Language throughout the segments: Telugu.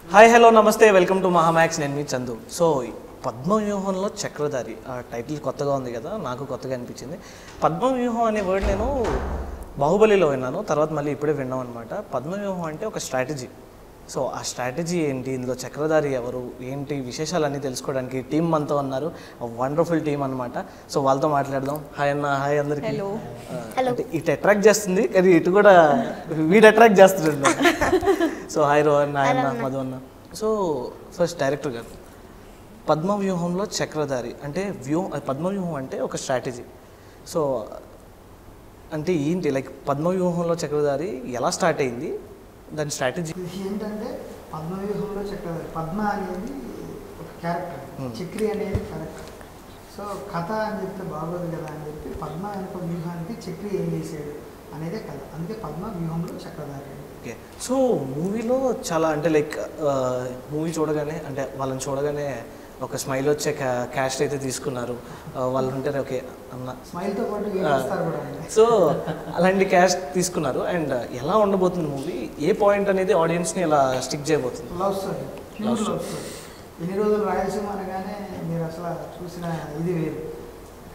హాయ్ హలో నమస్తే వెల్కమ్ టు మహామాక్స్. నేను మీ చందు. సో పద్మవ్యూహంలో చక్రధారి ఆ టైటిల్ కొత్తగా ఉంది కదా, నాకు కొత్తగా అనిపించింది. పద్మవ్యూహం అనే వర్డ్ నేను బాహుబలిలో విన్నాను, తర్వాత మళ్ళీ ఇప్పుడే విన్నాం అనమాట. పద్మవ్యూహం అంటే ఒక స్ట్రాటజీ. సో ఆ స్ట్రాటజీ ఏంటి, ఇందులో చక్రధారి ఎవరు, ఏంటి విశేషాలన్నీ తెలుసుకోవడానికి టీం అంతా ఉన్నారు. వండర్ఫుల్ టీం అనమాట. సో వాళ్ళతో మాట్లాడదాం. హాయ్ అన్న. హాయ్ అందరికీ. అంటే ఇటు అట్రాక్ట్ చేస్తుంది కానీ ఇటు కూడా వీడు అట్రాక్ట్ చేస్తుంది. సో హాయ్ రోహన్, హాయ్ అన్న, మధు అన్న. సో ఫస్ట్ డైరెక్టర్ గారు, పద్మవ్యూహంలో చక్రధారి అంటే పద్మవ్యూహం అంటే ఒక స్ట్రాటజీ. సో అంటే ఏంటి, లైక్ పద్మవ్యూహంలో చక్రధారి ఎలా స్టార్ట్ అయింది, దాని స్ట్రాటజీ ఏంటంటే పద్మవ్యూహంలో చక్రధారి, పద్మ అనేది ఒక క్యారెక్టర్, చక్రి అనేది క్యారెక్టర్. సో కథ అని చెప్తే బాగోదు కదా అని చెప్పి పద్మ వెనుక వ్యూహానికి చక్రి ఏం చేసాడు అనేదే కథ. అందుకే పద్మ వ్యూహంలో చక్రధారి. ఓకే. సో మూవీలో చాలా అంటే లైక్ మూవీ చూడగానే అంటే వాళ్ళని చూడగానే ఒక స్మైల్ వచ్చే క్యాస్ట్ అయితే తీసుకున్నారు. వాళ్ళు ఉంటేనే ఓకే అన్న స్మైల్తో పాటు. సో అలాంటి క్యాస్ట్ తీసుకున్నారు. అండ్ ఎలా ఉండబోతుంది మూవీ, ఏ పాయింట్ అనేది ఆడియన్స్ని ఎలా స్టిక్ చేయబోతుంది? Love story, pure love story. ఎన్ని రోజులు రాయలసీమ అనగానే మీరు అసలు చూసిన ఇది వేరు,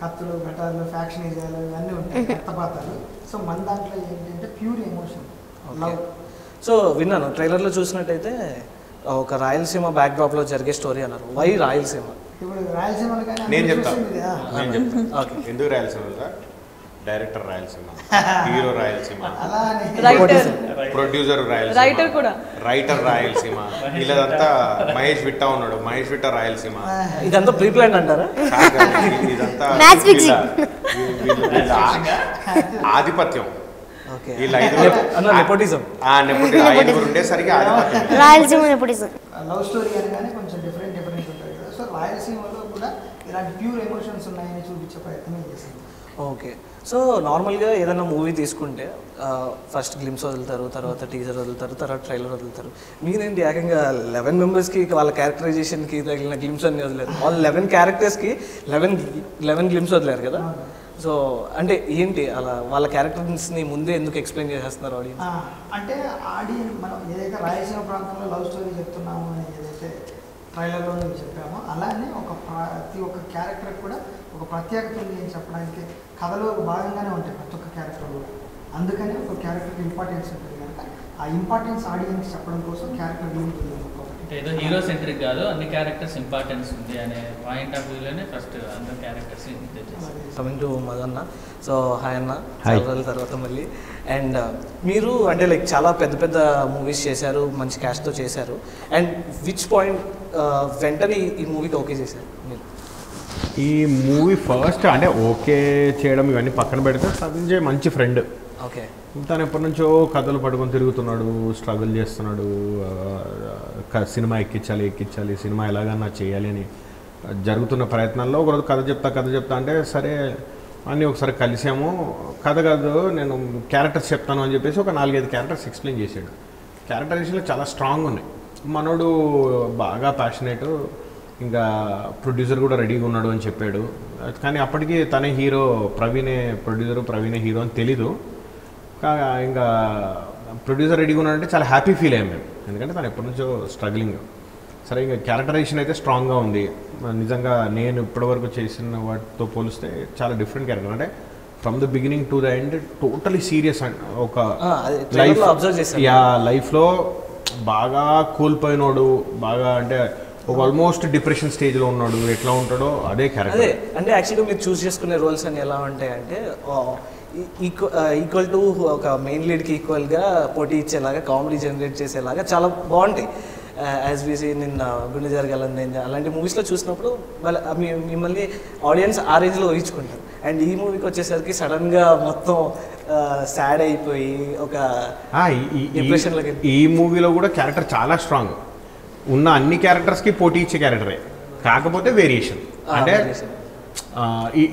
కత్తులు ఘటాలు ఫ్యాక్షనిజాలు ఇవన్నీ ఉంటాయి, రక్తపాతాలు. సో మన దాంట్లో ఏంటంటే ప్యూర్ ఎమోషన్, లవ్. సో విన్నాను ట్రైలర్లో చూసినట్టయితే ఒక రాయలసీమ బ్యాక్డ్రాప్లో జరిగే స్టోరీ అన్నారు. వై రాయలసీమ? ఇప్పుడు రాయలసీమ నేను చెప్తాను ఎందుకు Rayalaseema. Director Rayalaseema, hero Rayalaseema, producer Rayalaseema, writer Rayalaseema, ఇలాదంతా మహేష్ విట్టా ఉన్నాడు, మహేష్ విట్టా రాయలసీమ. ఇదంతా ప్రీ ప్లాన్ అంటారా? ఇదంతా ఆధిపత్యం. లవ్ స్టోరీ అనగానే కొంచెం డిఫరెంట్ ఉంటుంది కదా. సో రాయలసీమలో కూడా ఇలాంటి ప్యూర్ ఎమోషన్స్ ఉన్నాయని చూపించే ప్రయత్నం చేసింది. ఓకే. సో నార్మల్గా ఏదైనా మూవీ తీసుకుంటే ఫస్ట్ గ్లిమ్స్ వదులుతారు, తర్వాత టీజర్ వదులుతారు, తర్వాత ట్రైలర్ వదులుతారు. మీరేంటి ఏకంగా 11 మెంబర్స్కి వాళ్ళ క్యారెక్టరైజేషన్కి తగిలిన గ్లిమ్స్ అన్ని వదిలేరు. వాళ్ళు 11 క్యారెక్టర్స్కి 11 గ్లిమ్స్ వదిలేరు కదా. సో అంటే ఏంటి అలా వాళ్ళ క్యారెక్టర్స్ని ముందే ఎందుకు ఎక్స్ప్లెయిన్ చేసేస్తున్నారు ఆడియన్స్? అంటే ఆడియన్స్ మనం ఏదైతే రాయలసీమ ప్రాంతంలో లవ్ స్టోరీ చెప్తున్నాము అని ఏదైతే ట్రైలర్లో చెప్పామో అలానే ప్రతి ఒక్క క్యారెక్టర్ కూడా ఒక ప్రత్యేకత ఉంది అని చెప్పడానికి కథలో భాగంగానే ఉంటాయి ప్రతి ఒక్క క్యారెక్టర్ కూడా. అందుకని ఒక క్యారెక్టర్కి ఇంపార్టెన్స్ ఉంటుంది కనుక ఆ ఇంపార్టెన్స్ ఆడియన్స్ చెప్పడం కోసం క్యారెక్టర్ ఉంటుంది. ఏదో హీరో సెంట్రిక్ కాదు, అన్ని క్యారెక్టర్స్ ఇంపార్టెన్స్ ఉంది అనే పాయింట్ ఆఫ్ వ్యూలోనే ఫస్ట్ అందరు characters coming to Madanna. So hi అన్న, చాలా రోజుల తర్వాత మళ్ళీ. అండ్ మీరు అంటే లైక్ చాలా పెద్ద పెద్ద మూవీస్ చేశారు, మంచి క్యాస్ట్తో చేశారు. అండ్ విచ్ పాయింట్ వెంటనే ఈ మూవీకి ఓకే చేశారు మీరు? ఈ మూవీ ఫస్ట్ అంటే ఓకే చేయడం ఇవన్నీ పక్కన పెడితే సంజయ్ మంచి ఫ్రెండ్. ఓకే. తను ఎప్పటి నుంచో కథలు పట్టుకొని తిరుగుతున్నాడు, స్ట్రగుల్ చేస్తున్నాడు, సినిమా ఎక్కించాలి, సినిమా ఎలాగన్నా చేయాలి అని జరుగుతున్న ప్రయత్నాల్లో ఒకరోజు కథ చెప్తా అంటే సరే అని ఒకసారి కలిసాము. కథ కాదు నేను క్యారెక్టర్స్ చెప్తాను అని చెప్పేసి ఒక 4-5 క్యారెక్టర్స్ ఎక్స్ప్లెయిన్ చేశాడు. క్యారెక్టరైజేషన్లో చాలా స్ట్రాంగ్ ఉన్నాయి. మనోడు బాగా ప్యాషనేట్, ఇంకా ప్రొడ్యూసర్ కూడా రెడీగా ఉన్నాడు అని చెప్పాడు. కానీ అప్పటికి తనే హీరో, ప్రొడ్యూసరు ప్రవీణే హీరో అని తెలీదు. ఇంకా ప్రొడ్యూసర్ రెడీగా ఉన్నాడంటే చాలా హ్యాపీ ఫీల్ అయ్యాం మేము, ఎందుకంటే తను ఎప్పటి నుంచో స్ట్రగ్లింగ్. సరే ఇంకా క్యారెక్టరైజేషన్ అయితే స్ట్రాంగ్గా ఉంది. నిజంగా నేను ఇప్పటివరకు చేసిన వాటితో పోలిస్తే చాలా డిఫరెంట్ క్యారెక్టర్. అంటే from the beginning to the end totally serious. ఒక లైఫ్లో బాగా కోల్పోయినోడు, బాగా అంటే ఒక ఆల్మోస్ట్ డిప్రెషన్ స్టేజ్లో ఉన్నాడు, ఎట్లా ఉంటాడో అదే క్యారెక్టర్. అంటే యాక్చువల్గా మీరు చూస్ చేసుకునే రోల్స్ అని ఎలా ఉంటాయంటే ఈక్వల్ టు ఒక మెయిన్ లీడ్కి ఈక్వల్గా పోటీ ఇచ్చేలాగా, కామెడీ జనరేట్ చేసేలాగా చాలా బాగుంటాయి. యాజ్ వి సీన్ ఇన్ గుండె జరగాలని అలాంటి మూవీస్లో చూసినప్పుడు మిమ్మల్ని ఆడియన్స్ ఆ రేంజ్లో ఊహించుకుంటారు. అండ్ ఈ మూవీకి వచ్చేసరికి సడన్గా మొత్తం సాడ్ అయిపోయి ఒక డిప్రెషన్లోకి. ఈ మూవీలో కూడా క్యారెక్టర్ చాలా స్ట్రాంగ్. ఉన్న అన్ని క్యారెక్టర్స్కి పోటీ ఇచ్చే క్యారెక్టరే, కాకపోతే వేరియేషన్. అంటే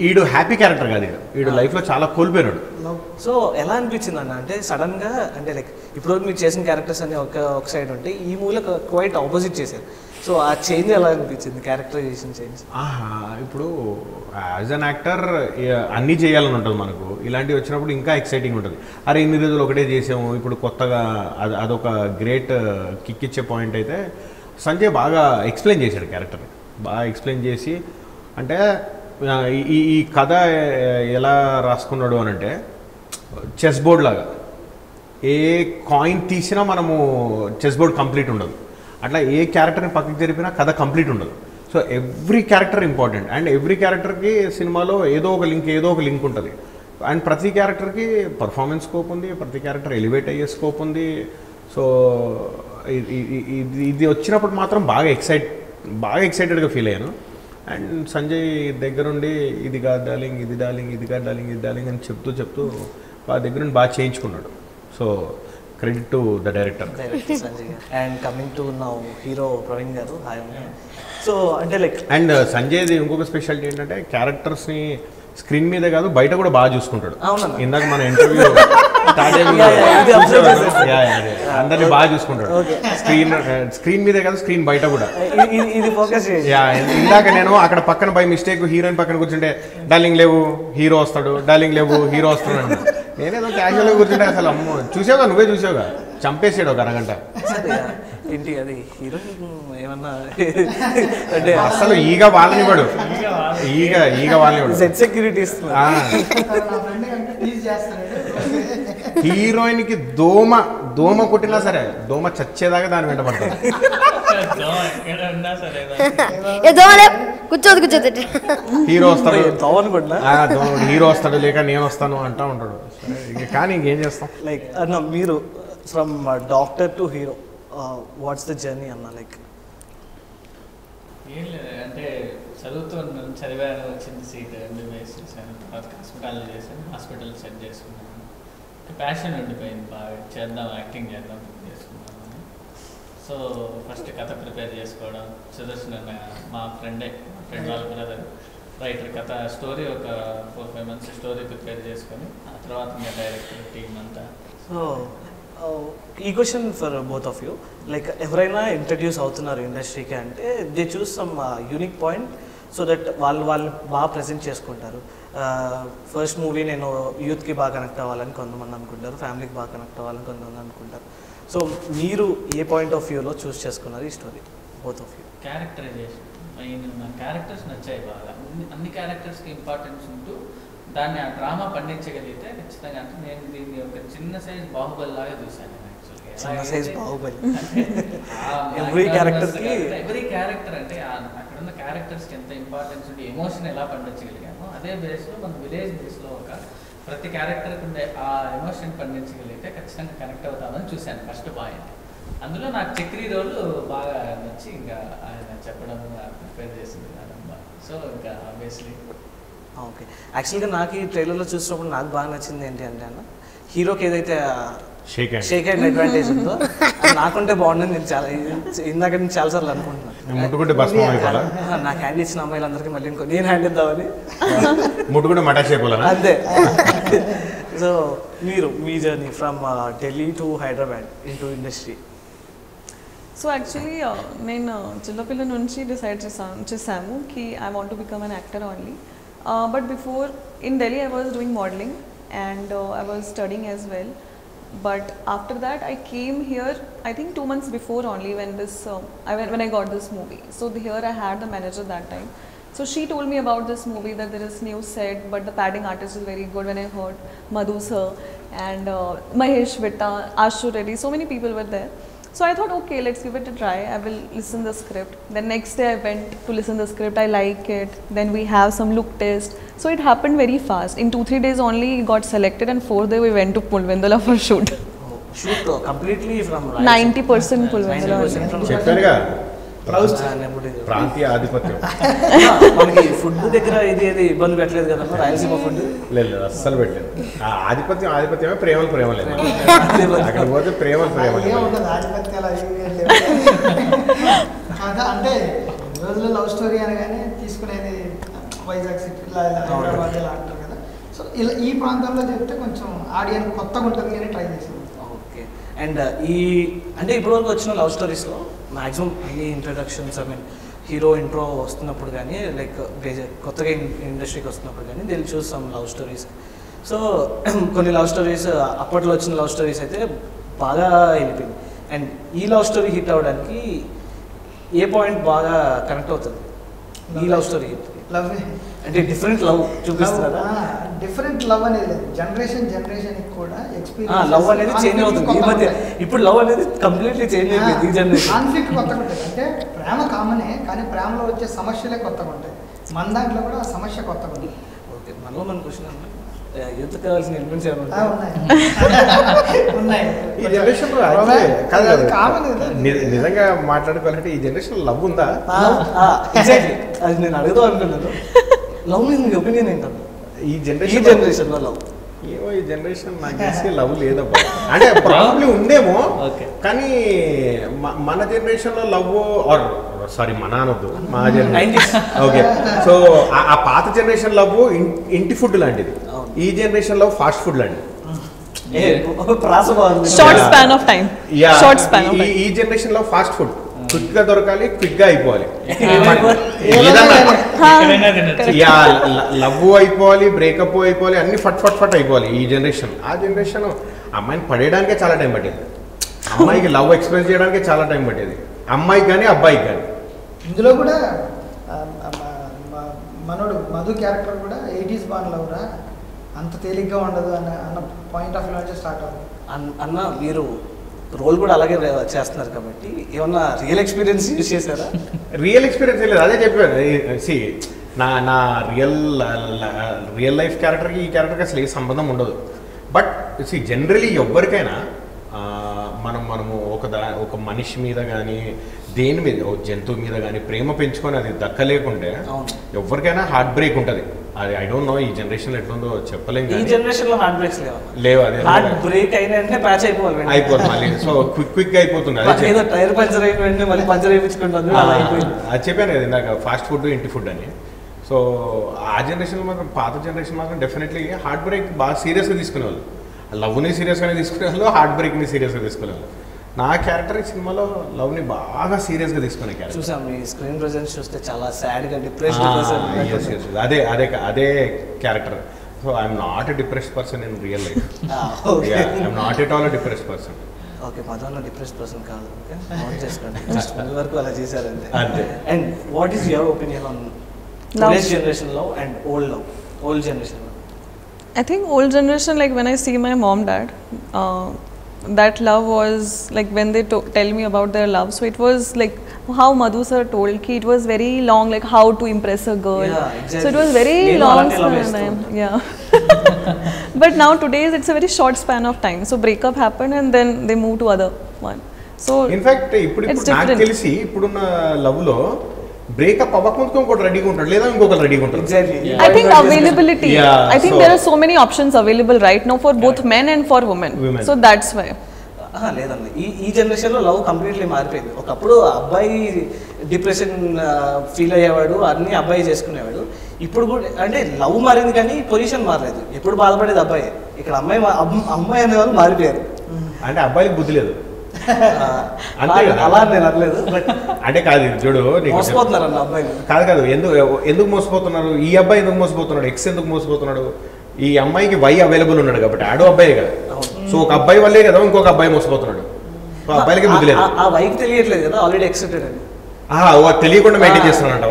ఈడు హ్యాపీ క్యారెక్టర్ కాదు, ఈడు లైఫ్లో చాలా కోల్పోయినాడు. లవ్. సో ఎలా అనిపించింది అన్న అంటే సడన్గా అంటే లైక్ ఇప్పుడు మీరు చేసిన క్యారెక్టర్స్ అన్ని ఒక సైడ్ ఉంటే ఈ మూవీలో క్వైట్ ఆపోజిట్ చేశారు. సో ఆ చేంజ్ ఎలా అనిపించింది, క్యారెక్టరైజేషన్ చేంజ్? ఇప్పుడు యాజ్ అన్ యాక్టర్ అన్నీ చేయాలని ఉంటుంది మనకు. ఇలాంటివి వచ్చినప్పుడు ఇంకా ఎక్సైటింగ్ ఉంటుంది. అరే ఇన్ని రోజులు ఒకటే చేసాము, ఇప్పుడు కొత్తగా అదొక గ్రేట్ కిక్ ఇచ్చే పాయింట్. అయితే సంజయ్ బాగా ఎక్స్ప్లెయిన్ చేశాడు క్యారెక్టర్ని, బాగా ఎక్స్ప్లెయిన్ చేసి అంటే ఈ కథ ఎలా రాసుకున్నాడు అని అంటే చెస్ బోర్డ్ లాగా ఏ కాయిన్ తీసినా మనము చెస్ బోర్డ్ కంప్లీట్ ఉండదు. అట్లా ఏ క్యారెక్టర్ని పక్కకి జరిపినా కథ కంప్లీట్ ఉండదు. So every character important and every క్యారెక్టర్కి సినిమాలో ఏదో ఒక లింక్ ఉంటుంది. అండ్ ప్రతి క్యారెక్టర్కి పర్ఫార్మెన్స్ స్కోప్ ఉంది, ప్రతి క్యారెక్టర్ ఎలివేట్ అయ్యే స్కోప్ ఉంది. సో ఇది వచ్చినప్పుడు మాత్రం బాగా ఎక్సైటెడ్గా ఫీల్ అయ్యాను. అండ్ సంజయ్ దగ్గరుండి ఇది కాదు డార్లింగ్, ఇది డార్లింగ్, ఇది కాదు డార్లింగ్, ఇది డార్లింగ్ అని చెప్తూ వాళ్ళ దగ్గరుండి బాగా చేయించుకున్నాడు. So credit to the director Sanjay గారు. And coming to now hero Praveen గారు. హాయ్. సో అంటే లైక్ అండ్ సంజయ్ది ఇంకొక స్పెషాలిటీ ఏంటంటే క్యారెక్టర్స్ని స్క్రీన్ మీదే కాదు బయట కూడా బాగా చూసుకుంటాడు. ఇందాక మన ఇంటర్వ్యూ అందరినీ బాగా చూసుకుంటాడు. స్క్రీన్ మీదే కాదు స్క్రీన్ బయట కూడా. ఇందాక నేను అక్కడ పక్కన బై మిస్టేక్ హీరోయిన్ పక్కన కూర్చుంటే డార్లింగ్ లేవు హీరో వస్తాడు, డార్లింగ్ లేవు హీరో వస్తాడు. నేనేదో క్యాజువల్గా కూర్చుంటే అసలు అమ్మో చూసావుగా, నువ్వే చూసావుగా, చంపేసాడు ఒక అరగంట. ఏంటి అది హీరోయిన్ ఏమన్నా అంటే అసలు ఈగ వాళ్ళని వాడు ఈగ వాళ్ళని వాడు సెక్యూరిటీ హీరోయిన్ కి దోమ కొట్టినా సరే దోమ చచ్చేదాకా దాని వెంట పడతాడు. హీరో వస్తాడు లేక నేను వస్తాను అంటా ఉంటాడు. కానీ ఇంకేం చేస్తాం. లైక్ అన్న మీరు from doctor to hero what's the journey అన్న? లైక్ ఏం లేదు అంటే చదివాను, వచ్చింది సీట్ ఎంబీబీఎస్ చేశాను, హాస్పిటల్ చేశాను, హాస్పిటల్ సెట్ చేసుకున్నాను. ప్యాషన్ ఉండిపోయింది, బాగా చేద్దాం యాక్టింగ్ చేద్దాం చేసుకున్నాను. సో ఫస్ట్ కథ ప్రిపేర్ చేసుకోవడం, సుదర్శన్ అన్న మా ఫ్రెండ్ వాళ్ళ బ్రదర్ రైటర్, కథ స్టోరీ ఒక 4-5 months స్టోరీ ప్రిపేర్ చేసుకొని ఆ తర్వాత ఇంకా డైరెక్టర్ టీమ్ అంతా. సో ఈ question for both of you, like ఎవరైనా ఇంట్రడ్యూస్ అవుతున్నారు ఇండస్ట్రీకి అంటే they choose some unique point so that వాళ్ళు బాగా ప్రజెంట్ చేసుకుంటారు. ఫస్ట్ మూవీ నేను యూత్కి బాగా కనెక్ట్ అవ్వాలని కొంతమంది అనుకుంటారు, ఫ్యామిలీకి బాగా కనెక్ట్ అవ్వాలని కొంతమంది అనుకుంటారు. సో మీరు ఏ పాయింట్ ఆఫ్ వ్యూలో చూస్ చేసుకున్నారు ఈ story both of you? Characterization main, నా క్యారెక్టర్స్ నచ్చాయి బాగా. అన్ని క్యారెక్టర్స్కి ఇంపార్టెన్స్ ఉంటూ దాన్ని ఆ డ్రామా పండించగలిగితే ఖచ్చితంగా. అంటే నేను దీన్ని ఒక చిన్న సైజ్ బాహుబలి లాగా చూశాను. ఎవ్రీ క్యారెక్టర్ అంటే అక్కడ ఉన్న క్యారెక్టర్స్కి ఎంత ఇంపార్టెన్స్ ఉంటే ఎమోషన్ ఎలా పండించగలిగామో అదే బేస్లో మన విలేజ్ బేస్లో ప్రతి క్యారెక్టర్కి ఉండే ఆ ఎమోషన్ పండించగలిగితే ఖచ్చితంగా కనెక్ట్ అవుతామని చూశాను ఫస్ట్ పాయింట్. అందులో నాకు చక్రీ రోల్ బాగా నచ్చి ఇంకా ఆయన చెప్పడం ప్రిపేర్ చేసింది అదమ్మా. సో ఇంకా ఆబ్వియస్లీ ఓకే. యాక్చువల్గా నాకు ఈ ట్రైలర్లో చూసినప్పుడు నాకు బాగా నచ్చింది ఏంటి అంటే అన్న హీరోకి ఏదైతే షేక్ హ్యాండ్ అడ్వాంటేజ్ ఉందో నాకుంటే బాగుంటుంది. నేను చాలా ఇందాక నేను చాలాసార్లు అనుకుంటున్నాను నాకు హ్యాండ్ ఇచ్చిన అమ్మాయిలందరికీ మళ్ళీ ఇంకో నేను హ్యాండ్ ఇద్దామని అంతే. సో మీరు మీ journey from Delhi to Hyderabad into industry. So actually నేను చిన్నపిల్ల నుంచి డిసైడ్ చేశాము కి I want to become an actor only. But before in Delhi I was doing modelling and I was studying as well. But after that I came here I think 2 months before only when I got this movie. So here I had the manager that time. So she told me about this movie that there is new set but the padding artist is very good. When I heard Madhu sir and Mahesh Vitta, Ashu Reddy, so many people were there. So I thought okay, let's give it a try. I will listen the script. Then next day I went to listen the script. I like it. Then we have some look test. So it happened very fast. In 2-3 days only got selected and 4th day we went to Pulvendula for shoot. Shoot completely from 90% Pulvendula. చెప్పారుగా ప్రాంతీయ ఆధిపత్యం. మనకి ఫుడ్ దగ్గర ఇది ఇబ్బంది పెట్టలేదు కదా రాయలసీమ ఫుడ్? లేదు అస్సలు పెట్టలేదు. ఆధిపత్యమే ప్రేమలు లేదు. అక్కడ పోతే ప్రేమలు ఆధిపత్యాలు అంటే రోజుల్లో లవ్ స్టోరీ అనగానే తీసుకునేది వైజాగ్ సిటీ హైదరాబాద్ ఇలా అంటారు కదా. సో ఇలా ఈ ప్రాంతంలో చెప్తే కొంచెం ఆడియన్స్ కొత్తగా ఉంటుంది అని ట్రై చేసాం. ఓకే. అండ్ ఈ అంటే ఇప్పటివరకు వచ్చిన లవ్ స్టోరీస్లో మ్యాక్సిమం అన్ని introductions I mean hero intro వస్తున్నప్పుడు కానీ లైక్ కొత్తగా ఇండస్ట్రీకి వస్తున్నప్పుడు కానీ Dil choose some love stories. So కొన్ని లవ్ స్టోరీస్ అప్పట్లో వచ్చిన లవ్ స్టోరీస్ అయితే బాగా వెళ్ళిపోయింది. అండ్ ఈ లవ్ స్టోరీ హిట్ అవ్వడానికి ఏ పాయింట్ బాగా కనెక్ట్ అవుతుంది ఈ లవ్ స్టోరీ హిట్? లవ్ అంటే డిఫరెంట్ లవ్ చూపిస్తున్నారా? డిఫరెంట్ లవ్ అనేది లేదు, జనరేషన్ కూడా ఎక్స్పీరియన్స్ లవ్ అనేది చేంజ్ అవుతుంది ఈ మధ్య. ఇప్పుడు లవ్ అనేది కంప్లీట్లీ చేంజ్ అయిపోయింది ఈ జనరేషన్. కాన్ఫ్లిక్ట్ కొత్తగా ఉంటుంది. అంటే ప్రేమ కామనే, కానీ ప్రేమలో వచ్చే సమస్యలే కొత్తగా ఉంటాయి. మన దాంట్లో కూడా ఆ సమస్య కొత్తగా ఉంటుంది. ఓకే. మనలో మన క్వశ్చన్ అన్న యూత్ కావాల్సిన ఎలిమెంట్స్ ఏమన్నా ఉన్నాయి. ఈ జనరేషన్ కామన్ నిజంగా మాట్లాడుకోవాలంటే ఈ జనరేషన్ లవ్ ఉందా? ఎగ్జాక్ట్లీ అది నేను అడుగుదాం అనుకున్నాను. లవ్ మీద మీ ఒపీనియన్ ఏంటన్నా? ఈ ఈ జనరేషన్ జనరేషన్లో లవ్ ఏమో ఈ జనరేషన్ నాకు తెలిసి లవ్ లేదబ్బా. అంటే ప్రాబ్లీ ఉందేమో, ఓకే. కానీ మన జనరేషన్లో లవ్ ఆర్ సారీ మన అనొద్దు, మా జనరేషన్ ఓకే. సో ఆ పాత జనరేషన్ లవ్ ఇంటి ఫుడ్ లాంటిది, ఈ జనరేషన్ లవ్ ఫాస్ట్ ఫుడ్ లాంటిది. Short span of time. Yeah, Short span of time. ఈ జనరేషన్ లో ఫాస్ట్ ఫుడ్ క్విక్ గా దొరకాలి, క్విక్ గా అయిపోవాలి. లవ్ అయిపోవాలి, బ్రేకప్ అయిపోవాలి, అన్ని ఫట్ ఫట్ ఫట్ అయిపోవాలి ఈ జనరేషన్. ఆ జనరేషన్ అమ్మాయిని పడేయడానికే చాలా టైం పట్టేది, అమ్మాయికి లవ్ ఎక్స్ప్రెస్ చేయడానికే చాలా టైం పట్టేది, అమ్మాయికి కానీ అబ్బాయికి కానీ. ఇందులో కూడా మనోడు మధు క్యారెక్టర్ కూడా 80s బాన్ లవ్రా, అంత తేలిగ్గా ఉండదు అన్న పాయింట్ ఆఫ్ వ్యూ నుంచి స్టార్ట్ అవుతుంది. అన్న మీరు రోల్ కూడా అలాగే చేస్తున్నారు కాబట్టి ఏమన్నా రియల్ ఎక్స్పీరియన్స్ యూజ్ చేశారా? రియల్ ఎక్స్పీరియన్స్ లేదు, అదే చెప్పాను. సి నా రియల్ లైఫ్ క్యారెక్టర్కి ఈ క్యారెక్టర్కి అసలు ఏ సంబంధం ఉండదు. బట్ సి జనరలీ ఎవరికైనా మనము ఒక మనిషి మీద కానీ దేని మీద ఒక జంతువు మీద కానీ ప్రేమ పెంచుకొని అది దక్కలేకుంటే ఎవరికైనా హార్ట్ బ్రేక్ ఉంటుంది. అది ఐ డోంట్ నో ఈ జనరేషన్ ఎట్లుందో చెప్పలేం. ఈ జనరేషన్ లో హార్ట్ బ్రేక్స్ లేవు, అదే హార్ట్ బ్రేక్ అయిన వెంటనే ప్యాచ్ అయిపోవాలి మళ్ళీ. సో క్విక్ అయిపోతుంది. ఏదో టైర్ పంచర్ అయిన వెంటనే మళ్ళీ పంచర్ అయిపోయించుకుంటుంది. అది చెప్పాను కదా ఇందాక, ఫాస్ట్ ఫుడ్ ఇంటి ఫుడ్ అని. సో ఆ జనరేషన్లో మాత్రం, పాత జనరేషన్ మాత్రం డెఫినెట్లీ హార్ట్ బ్రేక్ బాగా సీరియస్గా తీసుకునేవాళ్ళు. లవ్ని సీరియస్గానే తీసుకునేవాళ్ళు, హార్ట్ బ్రేక్ని సీరియస్గా తీసుకునేవాళ్ళు. నా క్యారెక్టర్ ఈ సినిమాలో లవ్ని బాగా సీరియస్గా తీసుకునే క్యారెక్టర్. చూసాం మీ స్క్రీన్ ప్రెజెన్స్ చూస్తే చాలా సాడ్గా డిప్రెస్డ్. అదే character. So I'm not a depressed person in real life. I'm not at all a depressed person. Okay, Madanna depressed person కాదు. ఓకే, నోట్ చేసుకోండి. జస్ట్ ముందు వరకు అలా చేశారంటే. అంతే. And what is your opinion on today's generation love and old generation love? I think old generation, like when I see my mom, dad, that love was like when they tell me about their love. So it was like how Madhu sir told ki it was very long, like how to impress a girl. Yeah, exactly. So it was very long span. Yeah. But now today's it's a very short span of time. So breakup happened and then they move to other one. So in fact ఇప్పుడు నాకు తెలిసి ఇప్పుడున్న లవ్ లో బ్రేకప్ అవ్వకుండా ఇంకోటి రెడీగా ఉంటాడు, లేదా ఇంకొకరు రెడీగా ఉంటారు. I think availability. I think there are so many options available right now for both men and for women. So that's why. లేదండి, ఈ జనరేషన్లో లవ్ కంప్లీట్లీ మారిపోయింది. ఒకప్పుడు అబ్బాయి డిప్రెషన్ ఫీల్ అయ్యేవాడు, అన్ని అబ్బాయి చేసుకునేవాడు. ఇప్పుడు కూడా అంటే లవ్ మారింది కానీ పొజిషన్ మారలేదు. ఎప్పుడు బాధపడేది అబ్బాయి. ఇక్కడ అమ్మాయి అనేవాళ్ళు మారిపోయారు. అంటే అబ్బాయికి బుద్ధి లేదు అలా నేను అనలేదు. అంటే కాదు చూడు, మోసపోతున్నారు అన్న అబ్బాయి. కాదు ఎందుకు మోసపోతున్నారు? ఈ అబ్బాయి ఎందుకు మోసపోతున్నాడు, ఎక్స్ ఎందుకు మోసపోతున్నాడు? ఈ అమ్మాయికి వై అవైలబుల్ ఉన్నాడు కాబట్టి ఆడో అబ్బాయి కదా. సో ఒక అబ్బాయి వల్లే కదా ఇంకొక అబ్బాయి మోసపోతున్నాడు. అబ్బాయిలకి బుద్ధి లేదు. ఆ వైకి తెలియట్లేదు కదా, ఆల్రెడీ ఎక్సెప్టెడ్ అని. తెలియకుండా మెయింటైన్ చేస్తున్నాడు.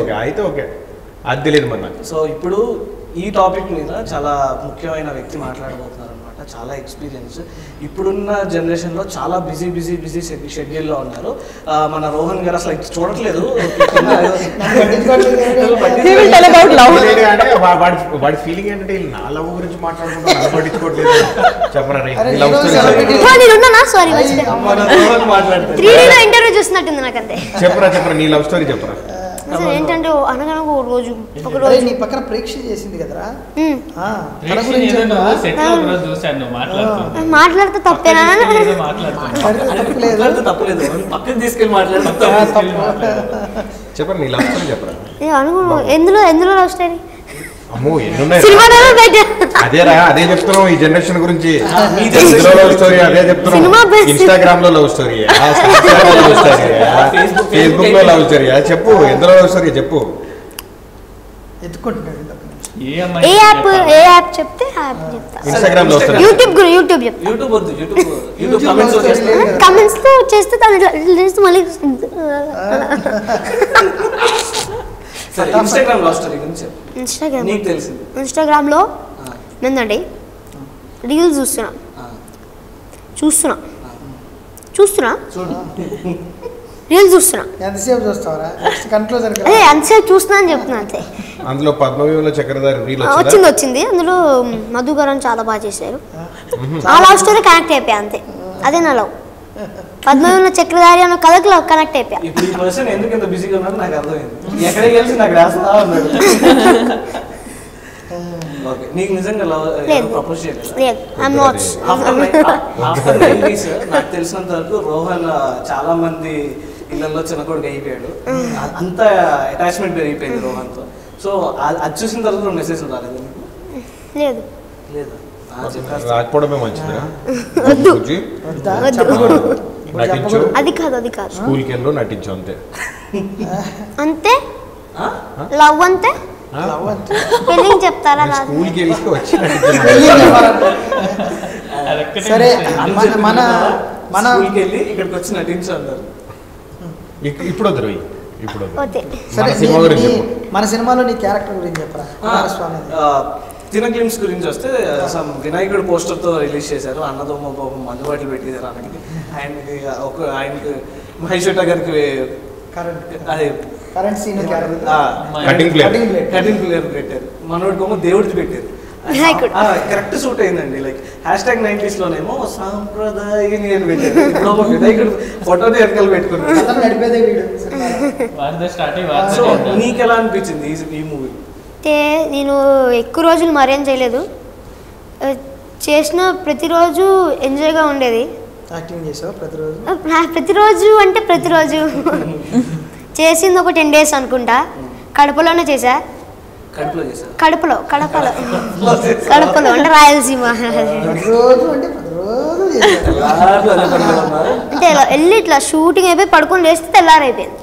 ఓకే, అయితే ఓకే, అది తెలియదు మరి నాకు. సో ఇప్పుడు ఈ టాపిక్ మీద చాలా ముఖ్యమైన వ్యక్తి మాట్లాడబోతున్నారు అనమాట. చాలా ఎక్స్పీరియన్స్. ఇప్పుడున్న జనరేషన్లో చాలా బిజీ షెడ్యూల్లో ఉన్నారు. మన రోహన్ గారు అసలు చూడట్లేదు. వాడి ఫీలింగ్ ఏంటంటే నా లవ్ గురించి మాట్లాడుకుంటా పట్టించుకోవట్లేదు. చెప్పరా చెప్పరా నీ లవ్ స్టోరీ చెప్పరా. ఏంటంటే అనగనగా ఒక రోజు నీ పక్కన ప్రేక్ష చేసింది కదరా, మాట్లాడితే తప్పేనా? తప్పలేదు, పక్కన తీసుకెళ్ళి చెప్పరా నీ లవ్ స్టోరీ చెప్పరా. ఎందులో లవ్ స్టోరీ అమ్మో ఎన్నున్నాయి సినిమాలో బెటర్. అదే చెప్తున్నాం ఈ జనరేషన్ గురించి. మీ లవ్ స్టోరీ అదే చెప్తున్నాం. Cinema best. ఇన్స్టాగ్రామ్ లో లవ్ స్టోరీ, ఫేస్బుక్ లో లవ్ స్టోరీ చెప్పు. ఎందులో లవ్ స్టోరీ చెప్పు. ఎత్తుకుంటున్నాడు ఇంతకు. ఏ యాప్ చెప్తే ఆ యాప్ చెప్తా. ఇన్స్టాగ్రామ్ లో వస్తుంది. యూట్యూబ్ చెప్తా. యూట్యూబ్ వద్దు, యూట్యూబ్ కామెంట్స్ చేస్తాను. కమెంట్స్ లో చేస్తే తను చేస్తే మళ్ళీ సరే ఇన్స్టాగ్రామ్ లవ్ స్టోరీ గురించి చెప్పు. నీకు తెలిసింది. ఇన్స్టాగ్రామ్ లో ఏంటండి రీల్స్ చూస్తున్నా చూడు. రీల్స్ చూస్తున్నా. ఎంతసేపు చూస్తావరా? నెక్స్ట్ కన్క్లూజన్ అదే అంతసేపు చూస్తున్నా అని చెప్తున్నా అంతే. అందులో పద్మవ్యూహంలో చక్రధారి రీల్ వచ్చింది. అందులో మధు గారు చాలా బాగా చేశారు. ఆ లవ్ స్టోరీ కనెక్ట్ అయిపోయా అంతే. అదే నా లవ్. పద్మవ్యూహంలో చక్రధారి అన్న కథకి లవ్ కనెక్ట్ అయిపోయా. ఇప్పుడు ఈ పర్సన్ ఎందుకు ఇంత బిజీగా ఉన్నాడు నాకు అర్థమైంది. ఎక్కడికి వెళ్ళి నాకు రాస్తా ఉన్నాడు. ఓకే, నీకు నిజంగా లవ్ ప్రపోజ్ చేయలేదు? లేదు, ఐఎమ్ నాట్. ఆఫ్టర్ 90s నాకు తెలిసినంత వరకు రోహన్ చాలా మంది ఇళ్లలో చిన్న కొడుకు అయిపోయాడు. అంత అటాచ్మెంట్ పెరిగిపోయింది రోహన్తో. సో అది చూసిన తర్వాత మెసేజ్ రాలేదు నీకు? లేదు. లేదా? రాకపోవడమే మంచిది. నటించు, అది కాదు స్కూల్కి వెళ్ళు, నటించు అంతే. అంతే లవ్ అంతే. స్పెల్లింగ్ చెప్తారా? స్కూల్కి వెళ్ళి వచ్చి సరే మన స్కూల్కి వెళ్ళి ఇక్కడికి వచ్చి నటించు అన్నారు. ఇప్పుడు వద్దు ఇప్పుడు ఓకే. సరే సినిమా గురించి మన సినిమాలో నీ క్యారెక్టర్ గురించి చెప్పరా. తిన గ్లిమ్స్ గురించి వస్తే వినాయకుడు పోస్టర్తో రిలీజ్ చేశారు. అన్నదమ్మ బాబు మందు బాటిల్ పెట్టేదారు ఆయనకి మహేష్ శెట్టి గారికి అదే కరెంట్ సీన్ కటింగ్ ప్లేయర్ పెట్టారు. మనోడికేమో దేవుడిది పెట్టారు. కరెక్ట్ సూట్ అయిందండి. లైక్ #90s లోనేమో సాంప్రదాయని అని పెట్టారు. వినాయకుడు ఫోటోని వెనకాల పెట్టుకున్నాడు. నడిపేదే వీడు. సో నీకు ఎలా అనిపించింది ఈ మూవీ? అంటే నేను ఎక్కువ రోజులు మరేం చేయలేదు. చేసిన ప్రతిరోజు ఎంజాయ్గా ఉండేది. యాక్టింగ్ చేసావు ప్రతిరోజు? ప్రతిరోజు అంటే ప్రతిరోజు చేసింది ఒక 10 days అనుకుంటా. కడపలోనే చేసా. కడపలో అంటే రాయలసీమ. అంటే వెళ్ళి ఇట్లా షూటింగ్ అయిపోయి పడుకొని లేస్తే తెల్లారైపోయింది.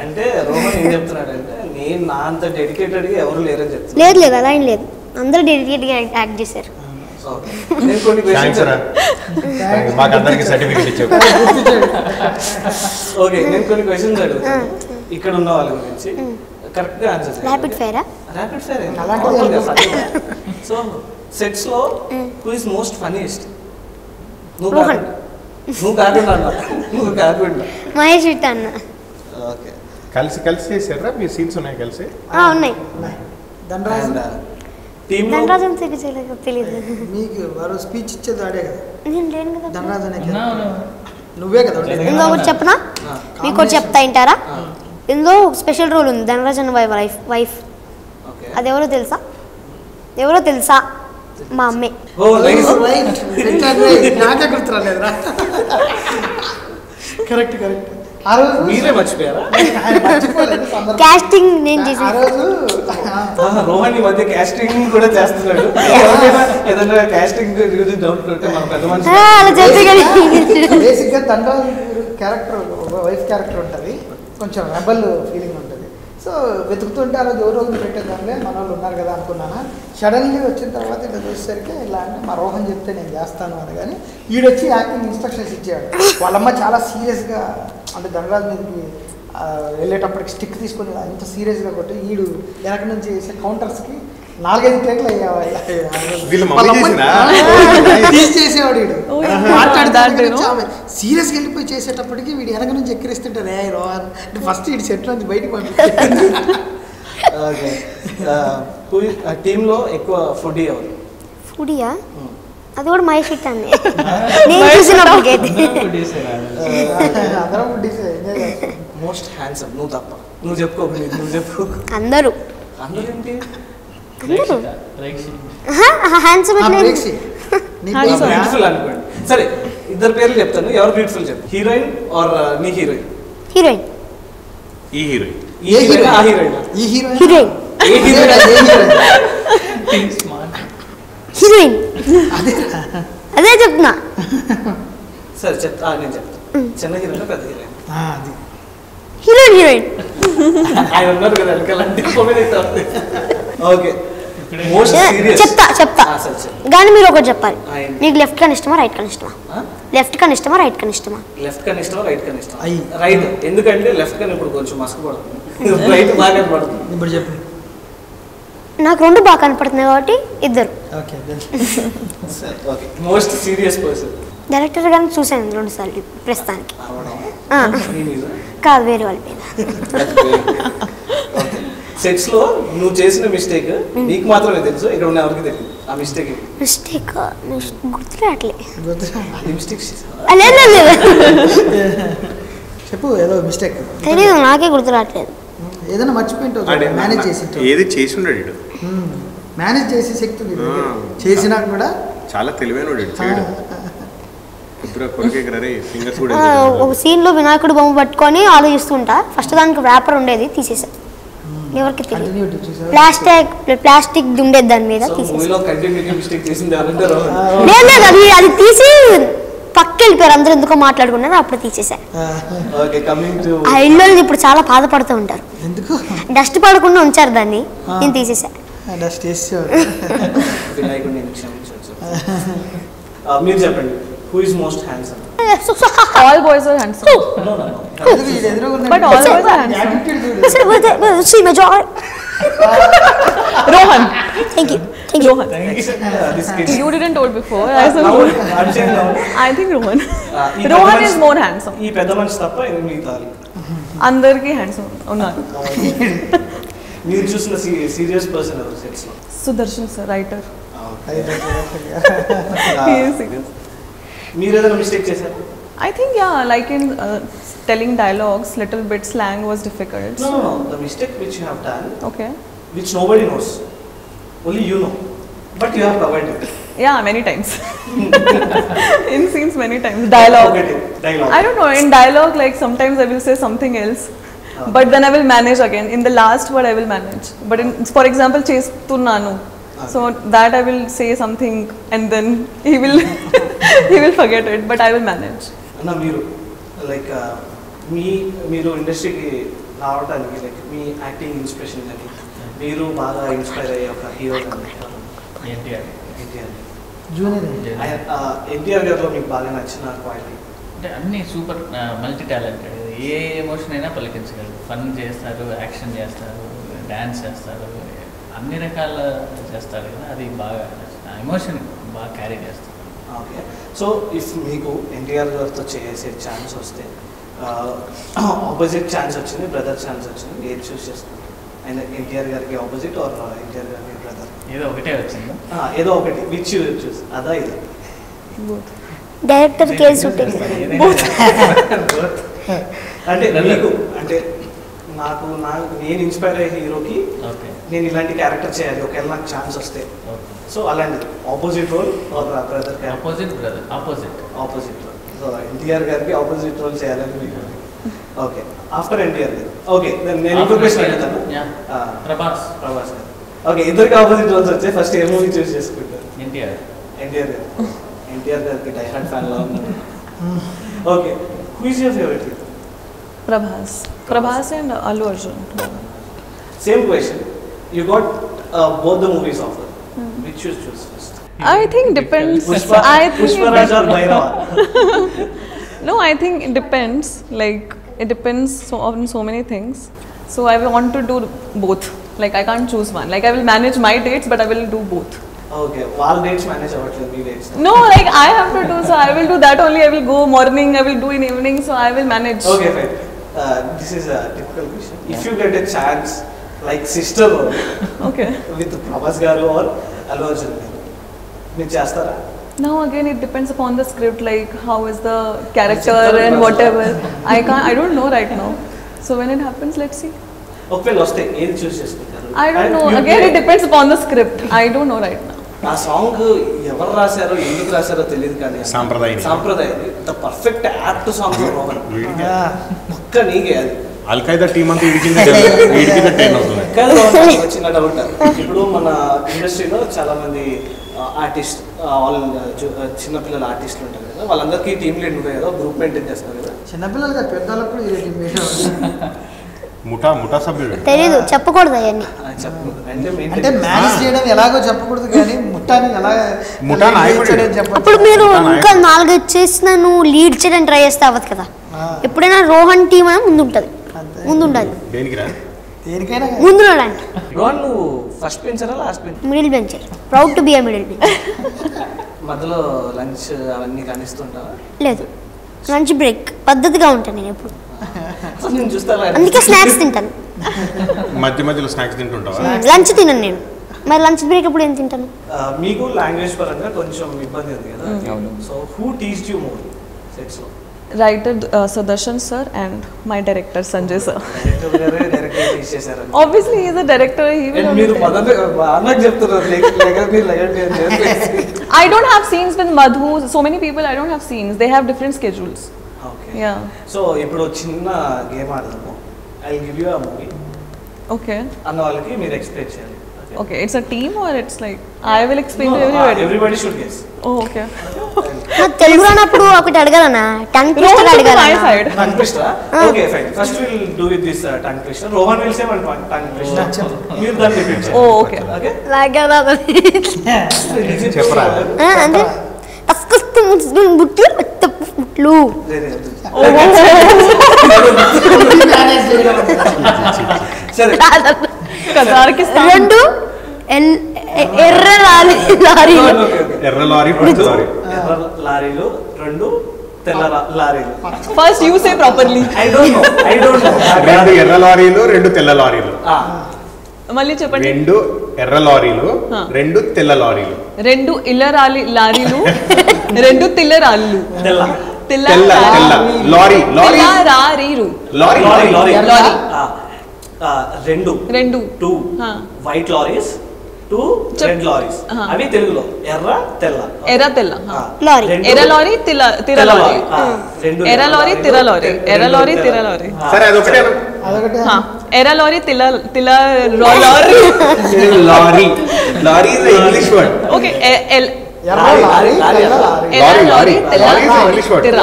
అంటే రోహన్ ఏం చెప్తున్నాడంటే నేను నా అంత డెడికేటెడ్గా ఎవరు లేరని చెప్తున్నా. లేదు అలా ఏం లేదు, అందరూ డెడికేట్గా యాక్ట్ చేశారు. ఓకే, నేను కొన్ని క్వశ్చన్స్ అడుగుతాను ఇక్కడ ఉన్న వాళ్ళ గురించి. కరెక్ట్గా ఆన్సర్ చేయండి. Rapid fire. సో సెట్స్ లో హూ ఇస్ మోస్ట్ ఫన్నీయెస్ట్? నువ్వు కాకుండా మహేష్ శెట్టి అన్న. ఓకే, కలిసి చేసారా? మీ సీన్స్ ఉన్నాయి కలిసి? ఉన్నాయి. ధనరాజ్ అని తెలియదు మీకు. వారు స్పీచ్ ఇచ్చేది ఆడే కదా. నేను లేను కదా. ధనరాజ్ అనే నువ్వే కదా. ఇందులో ఒకటి చెప్పనా? మీకు ఒకటి చెప్తా వింటారా? ఇందులో ఒక స్పెషల్ రోల్ ఉంది, ధనరాజ్ అన్న వైఫ్. అది ఎవరో తెలుసా? మా అమ్మే. నాకే గుర్తురాలేదురా. కరెక్ట్. ఆ రోజు మీరే మర్చిపోయారా? కాస్టింగ్ నేను చేసి ఆ రోజు రోహన్ ఈ మధ్య కాస్టింగ్ కూడా చేస్తున్నాడు. ఏదైనా కాస్టింగ్ గురించి డౌట్ ఉంటే మన పెద్ద మనిషి అలా చెప్పి కానీ బేసిక్గా తండ్రి క్యారెక్టర్, ఒక వైఫ్ క్యారెక్టర్ ఉంటుంది, కొంచెం రెబల్ ఫీలింగ్ ఉంటుంది. సో వెతుకుతుంటే ఆ రోజు ఎవరో పెట్టేదానిలే మన వాళ్ళు ఉన్నారు కదా అనుకున్నాను. సడన్లీ వచ్చిన తర్వాత ఇట్లా చూసేసరికి ఇలా అంటే మా రోహన్ చెప్తే నేను చేస్తాను అని. కానీ ఈడొచ్చి యాక్టింగ్ ఇన్స్ట్రక్షన్స్ ఇచ్చాడు. వాళ్ళమ్మ చాలా సీరియస్గా, అంటే ధనరాజ్ మీదకి వెళ్ళేటప్పటికి స్టిక్ తీసుకొని అంత సీరియస్గా కొట్టి ఈడు వెనక నుంచి వేసే కౌంటర్స్కి 4-5 టేకులు చేసేవాడు. వీడు మాట్లాడుతూ సీరియస్గా వెళ్ళిపోయి చేసేటప్పటికి వీడు వెనక నుంచి ఎక్కిరిస్తుంటారు. రోహన్ అంటే ఫస్ట్ వీడి సెట్ నుంచి బయటకు పంపిస్తాడు. టీంలో ఎక్కువ ఫుడీ ఎవరు? ఫుడియా? అది కూడా మహేష్ శెట్టి అండి. నేను చూసినప్పటికైతే మోస్ట్ హ్యాండ్సమ్ నువ్వు తప్ప. నువ్వు చెప్పుకో. అందరూ ఏంటి? హ్యాండ్సమ్ బ్యూటిఫుల్ అనుకోండి. సరే, ఇద్దరు పేర్లు చెప్తాను, ఎవరు బ్యూటిఫుల్ చెప్పు. హీరోయిన్ ఆర్ నీ హీరోయిన్? హీరోయిన్. ఈ హీరోయిన్? ఈ హీరోయిన్ హీరోయిన్ అదే చెప్తున్నా. సరే చెప్తా, నేను చెప్తాను. చిన్న హీరోయిన్ పెద్ద హీరోయిన్? అది హీరోయిన్ ఆయన ఉన్నారు కదా వెనకాలంటే ఓకే. మోస్ట్ సీరియస్ చెప్తా సరే చెప్పు. కానీ మీరు ఒకటి చెప్పాలి. ఆయన. మీకు లెఫ్ట్ కానీ ఇష్టమా రైట్ కానీ ఇష్టమా? లెఫ్ట్ కానీ ఇష్టమా రైట్ కానీ ఇష్టమా? లెఫ్ట్ కన్ ఇష్టమా రైట్ కన్ ఇష్టమా? అయ్యి. రైట్. ఎందుకంటే లెఫ్ట్ కన్ ఇప్పుడు కొంచెం మస్క్ పడుతుంది, రైట్ బాగా పడుతుంది. ఇప్పుడు చెప్పు. నాకు రెండు బాగా కనపడుతున్నాయి కాబట్టి ఇద్దరు. ఓకే సరే okay. Most serious person? Director గారిని చూశాను 2 సార్లు ప్రస్తుతానికి. కాదు, వేరే వాళ్ళ మీద. సెట్స్ లో నువ్వు చేసిన మిస్టేక్ నీకు మాత్రమే తెలుసు, ఇక్కడ ఉన్న ఎవరికి తెలియదు ఆ మిస్టేక్. మిస్టేక్ గుర్తురాట్లే. మిస్టేక్ లేదు చెప్పు, ఏదో మిస్టేక్ తెలీదు, నాకే గుర్తురాట్లేదు. ఏదైనా మర్చిపోయింటావు, మేనేజ్ చేసి ఏది చేసి ఉన్నాడు, మేనేజ్ చేసే శక్తి ఉంది దగ్గర. చేసినా కూడా చాలా తెలివైన చేయడు. ఒక సీన్ లో వినాయకుడు బొమ్మ పట్టుకొని ఆలోచిస్తుంటా. ఫస్ట్ దానికి ర్యాపర్ ఉండేది, తీసేసా. ఎవరికి తెలియదు. కంటిన్యూటీ చూసావా? ప్లాస్టిక్ ఉండేది దాని మీద, తీసేసా. మూవీలో కంటిన్యూటీ మిస్టేక్ చేసింది అంటే లేదు, అది తీసి పక్క వెళ్ళిపోయారు. అందరూ ఎందుకో మాట్లాడుకున్నారు, అప్పుడు తీసేసా. ఓకే. కమింగ్ టు ఆ ఇల్లు ఇప్పుడు చాలా బాధపడుతూ ఉంటారు. ఎందుకు డస్ట్ పడకుండా ఉంచారు దాన్ని, నేను తీసేసా. డస్ట్ చేసేవాడు. వినాయకుడిని క్షమించవచ్చు. మీరు చెప్పండి, who is most handsome? All boys are handsome. No. ఎందుకు ఇది ఎదురుగున్న But all boys are handsome. Attitude చూడు. See my joy. Rohan. Thank you. Rohan. This kid. You didn't told before. I said Now, Rohan. I'm saying now. I think Rohan. ఈ పెద్ద Rohan మనిషి- is more handsome. ఈ పెద్ద మనిషి తప్ప మిగతా అందరికి హ్యాండ్సమ్ ఉన్నారు. మీరు చూసిన సీరియస్ పర్సన్ ఎవరు సెట్స్ లో? Sudarshan sir, writer. మీరు ఏదైనా మిస్టేక్ చేశారు? I think yeah, like in telling dialogues, little bit slang was difficult. No. The mistake which you have done, Okay. which nobody knows, only you know, but you have covered it. Yeah, many times. In scenes, many times. Dialogue. Dialogue. I don't know. In dialogue, like sometimes I will say something else, but then I will manage again. In the last word, I will manage. But in, for example, Chestunnanu. So that I will say something and then he will he will forget it, but I will manage. అన్న మీరు లైక్ మీరు ఇండస్ట్రీకి రావడానికి లైక్ మీ యాక్టింగ్ ఇన్స్పిరేషన్ కానీ మీరు బాగా ఇన్స్పైర్ అయ్యే ఒక హీరో కానీ ఎన్టీఆర్. జూనియర్ ఎన్టీఆర్ గారిలో మీకు బాగా నచ్చిన క్వాలిటీ? అంటే అన్నీ సూపర్ మల్టీ టాలెంటెడ్. ఏ ఎమోషన్ అయినా పలికించగలరు. ఫన్ చేస్తారు, యాక్షన్ చేస్తారు, డ్యాన్స్ చేస్తారు, అన్ని రకాల చేస్తారు కదా, అది బాగా ఎమోషన్ బాగా క్యారీ చేస్తారు. ఓకే. సో ఇఫ్ మీకు ఎన్టీఆర్ గారితో చేసే ఛాన్స్ వస్తే, ఆపోజిట్ ఛాన్స్ వచ్చింది, బ్రదర్ ఛాన్స్ వచ్చింది, ఏది చూస్ చేస్తారు? ఆయన ఎన్టీఆర్ గారికి ఆపోజిట్ ఆర్ ఎన్టీఆర్ గారికి బ్రదర్? ఏదో ఒకటే వచ్చింది. ఏదో ఒకటి విచ్ చూస్, అదా ఇది? డైరెక్టర్ కేసు అంటే మీకు అంటే నాకు నేను ఇన్స్పైర్ అయ్యే హీరోకి ఓకే. నేను ఇలాంటి క్యారెక్టర్ చేయాలి ఒకవేళ నాకు ఛాన్స్ వస్తే, సో అలాంటిది opposite role or brother character? Opposite brother, opposite role. So NTR గారికి ఆపోజిట్ రోల్ చేయాలని మీకు. ఓకే. ఆఫ్టర్ ఎన్టీఆర్ గారు. ఓకే, నేను ఇంకో క్వశ్చన్ అడుగుతాను. ప్రభాస్ గారు. ఓకే, ఇద్దరికి ఆపోజిట్ రోల్స్ వచ్చాయి, ఫస్ట్ ఏ మూవీ చూస్ చేసుకుంటారు? ఎన్టీఆర్. ఎన్టీఆర్ గారు. ఎన్టీఆర్ గారికి డై హార్డ్ ఫ్యాన్ లా ఉన్నారు. Okay, who is your favourite hero? Prabhas and Allu Arjun. Same question. You got both the movies offered. Which you choose first? I think depends. I think Pushparaj or Bhairava? No, I think it depends. Like it depends on so many things. So I will want to do both. Like I can't choose one. Like I will manage my dates, but I will do both. Okay, all dates manage avatledu, me dates. No, like I have to do. So I will do that only. I will go morning. I will do in evening. So I will manage. Okay, fine. This is a typical question. If you get a chance, like sister role, Okay. with Prabhas garu or Allu Arjun garu, మీరు చేస్తారా? Now again, it depends upon the script. Like how is the character and whatever. I don't know right now. So when it happens, let's see. ఒకవేళ వస్తే ఏది చూస్ చేసుకుంటారు? I don't know. Again, it depends upon the script. I don't know right now. ఆ సాంగ్ ఎవరు రాశారో ఎందుకు రాశారో తెలియదు కానీ సాంప్రదాయం the perfect apt song Rohan పక్క నీకే అది అల్ఖైదా టీం అంతా వీడి కింద ట్రైన్ అవుతుంది. కాదు, ఒక చిన్న డౌట్. ఇప్పుడు మన ఇండస్ట్రీలో చాలా మంది ఆర్టిస్ట్, వాళ్ళు చిన్నపిల్లల ఆర్టిస్టులు ఉంటారు కదా, వాళ్ళందరికీ టీమ్ లీడ్ ఉంటాయి కదా, గ్రూప్ మెయింటైన్ చేస్తారు కదా. చిన్నపిల్లలుగా పెద్దలకు కూడా ఇది ముఠా సభ్యుడు తెలీదు, చెప్పకూడదు అవన్నీ. అంటే మేనేజ్ చేయడం ఎలాగో చెప్పకూడదు, కానీ ముఠాని ఎలా ముఠా నాయకుడు చెప్పచ్చు. అప్పుడు మీరు ఇంకా 4-5 చేసిన నువ్వు లీడ్ చేయడానికి ట్రై చేస్తే అవ్వదు కదా. ఎప్పుడైనా రోహన్ టీం అని ముందు ఉంటుంది, ముందు ఉండాలి, దేనికిరా దేనికైనా ముందు ఉండాలి. రోహన్ నువ్వు ఫస్ట్ బెంచరా last bench? Middle bencher, proud to be a middle bench. మధ్యలో లంచ్ అవన్నీ కనిస్తుంటావా? లేదు, లంచ్ బ్రేక్ పద్ధతిగా ఉంటాను నేను ఎప్పుడు, నేను చూస్తాను. అందుకే స్నాక్స్ తింటాను. మధ్య మధ్యలో స్నాక్స్ తింటుంటావా? లంచ్ తినను నేను, మరి లంచ్ బ్రేక్ అప్పుడు ఏం తింటాను? మీకు లాంగ్వేజ్ పరంగా కొంచెం ఇబ్బంది ఉంది కదా, so who teached you more సెట్స్లో? Writer Sudarshan sir and my director Sanjay sir. Director teach చేశారు. Obviously he is a director. He will. మీరు పదంగా అన్నకు చెప్తున్నారు. I don't have scenes with Madhu. So many people I don't have scenes. They have different schedules. Okay. Yeah. So ఇప్పుడు చిన్న గేమ్ ఆడదాము. I will give you a movie. Okay. అన్న వాళ్ళకి మీరు ఎక్స్ప్లెయిన్ చేయాలి. Okay. It's a team or it's like I will explain to everybody. Everybody should guess. Oh, okay. నాకు తెలుగు రానప్పుడు ఒకటి అడగాలన్నా, tongue twister Rohan to my అడగాలన్నా. side. Tongue twister? Okay, fine. First we'll do with this tongue twister. Rohan will say one tongue twister. మీరు దాన్ని రిపీట్ చేయండి. Oh, okay. Okay? లాగా రాదు. చెప్పరా? అంటే తక్కువ ముస్లిం బుట్లు తప్పు బుట్లు. సరే. Kazarki రెండు ఎర్ర లారీలు. ఎర్ర లారీ, పచ్చ లారీ. ఎర్ర లారీలు, రెండు తెల్ల లారీలు. First you say properly. I don't know. రెండు ఎర్ర లారీలు, రెండు తెల్ల లారీలు. మళ్ళీ చెప్పండి. రెండు ఎర్ర లారీలు, రెండు తెల్ల లారీలు. రెండు ఇళ్ళ లారీలు, రెండు తిల్ల రాళ్ళు. తెల్ల తిల్ల తెల్ల తెల్ల లారీ లారీ రారీలు. Lorry lorry. లారీ. రెండు రెండు 2 వైట్ లారీస్, 2 రెడ్ లారీస్. అవి తెలుగులో ఎర్ర తెల్ల. ఎర్ర తెల్ల లారీ. ఎర్ర లారీ తిర లారీ. ఎర్ర లారీ తిర లారీ. ఎర్ర లారీ తిర లారీ. సరే అదొకటే అదొకటి. ఎర్ర లారీ తిల lorry. Lorry lorry is English word. Okay. ఎర్ర లారీ, తెల్ల లారీ. ఎర్ర లారీ తిల లారీ is English word. తిర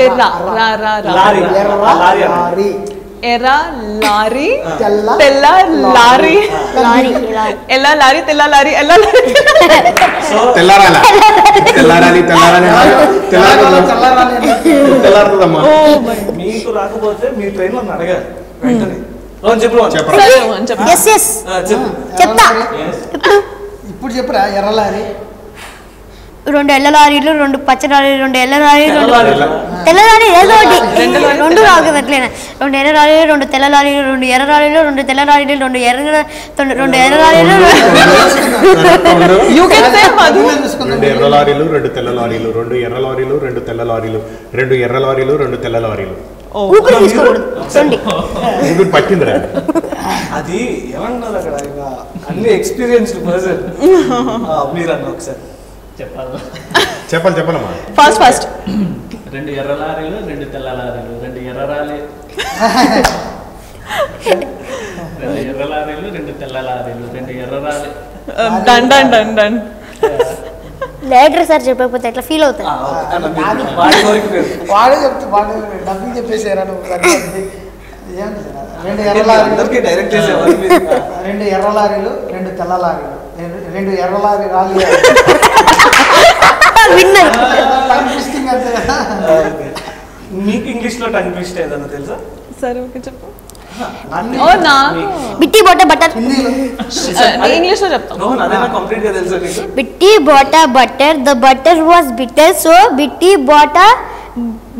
తిర రా రా రా. లారీ. ఎర్ర లారీ. లారీ, ఎర్ర లారీ తెల్ల తెల్ల లారీ. లారీ ఎల్ల లారీ తెల్ల లారీ. ఎల్ల లారీ. సో తెల్లారాల తెల్లారాలి తెల్లారుతుందమ్మా. మీకు రాకపోతే మీ ట్రైన్ లో అడగాలి వెంటనే. చెప్పు చెప్పరా? సరే అని చెప్పు. ఎస్ ఎస్ చెప్పు. చెప్తా. ఇప్పుడు చెప్పురా. ఎర్ర లారీ, రెండు ఎల్ల లారీలు, రెండు పచ్చ లారీలు, రెండు ఎల్ల లారీలు, రెండు తెల్ల తెల్ల లారీ ఏదో ఒకటి. రెండు లారీలు, రెండు రాదు కదా అట్లేనా. రెండు ఎర్ర లారీలు, రెండు తెల్ల లారీలు, రెండు ఎర్ర లారీలు, రెండు తెల్ల లారీలు, రెండు ఎర్ర లారీలు. You can say Madhu. రెండు ఎర్ర లారీలు, రెండు తెల్ల లారీలు, రెండు ఎర్ర లారీలు, రెండు తెల్ల లారీలు, రెండు ఎర్ర లారీలు, రెండు తెల్ల లారీలు. ఊపిరి తీసుకోకూడదు. చూడండి ఊపిరి పట్టిందిరా. అది ఏమన్నారు అక్కడ, ఇంకా అన్ని ఎక్స్పీరియన్స్డ్ పర్సన్. మీరు అన్న ఒకసారి చెప్పాలమ్మా. ఫస్ట్ రెండు ఎర్ర లారీలు, రెండు తెల్ల లారీలు, రెండు ఎర్ర లారీలు, రెండు తెల్ల లారీలు, రెండు ఎర్ర లారీ. డన్. లేటర్ సార్ చెప్పకపోతే ఎట్లా ఫీల్ అవుతారు? వాడే చెప్తా, వాడు డబ్బింగ్ చెప్పేసారా నువ్వు? రెండు ఎర్ర లారీలు, డైరెక్ట్ చేసేవారు. రెండు ఎర్ర లారీలు, రెండు తెల్ల లారీలు, రెండు ఎర్ర లారీ రాలి. విన్నర్. మీకు ఇంగ్లీష్ లో టంగ్ ట్విస్ట్ ఏదన్నా తెలుసా? సరే ఓకే చెప్పు. ఓ నాకు బిట్టి బోట బటర్. ఇంగ్లీష్ లో చెప్తాను. రోహన్ అదేనా కంప్లీట్ గా తెలుసా నీకు? Bitty botta butter, the butter was bitter, so bitty botta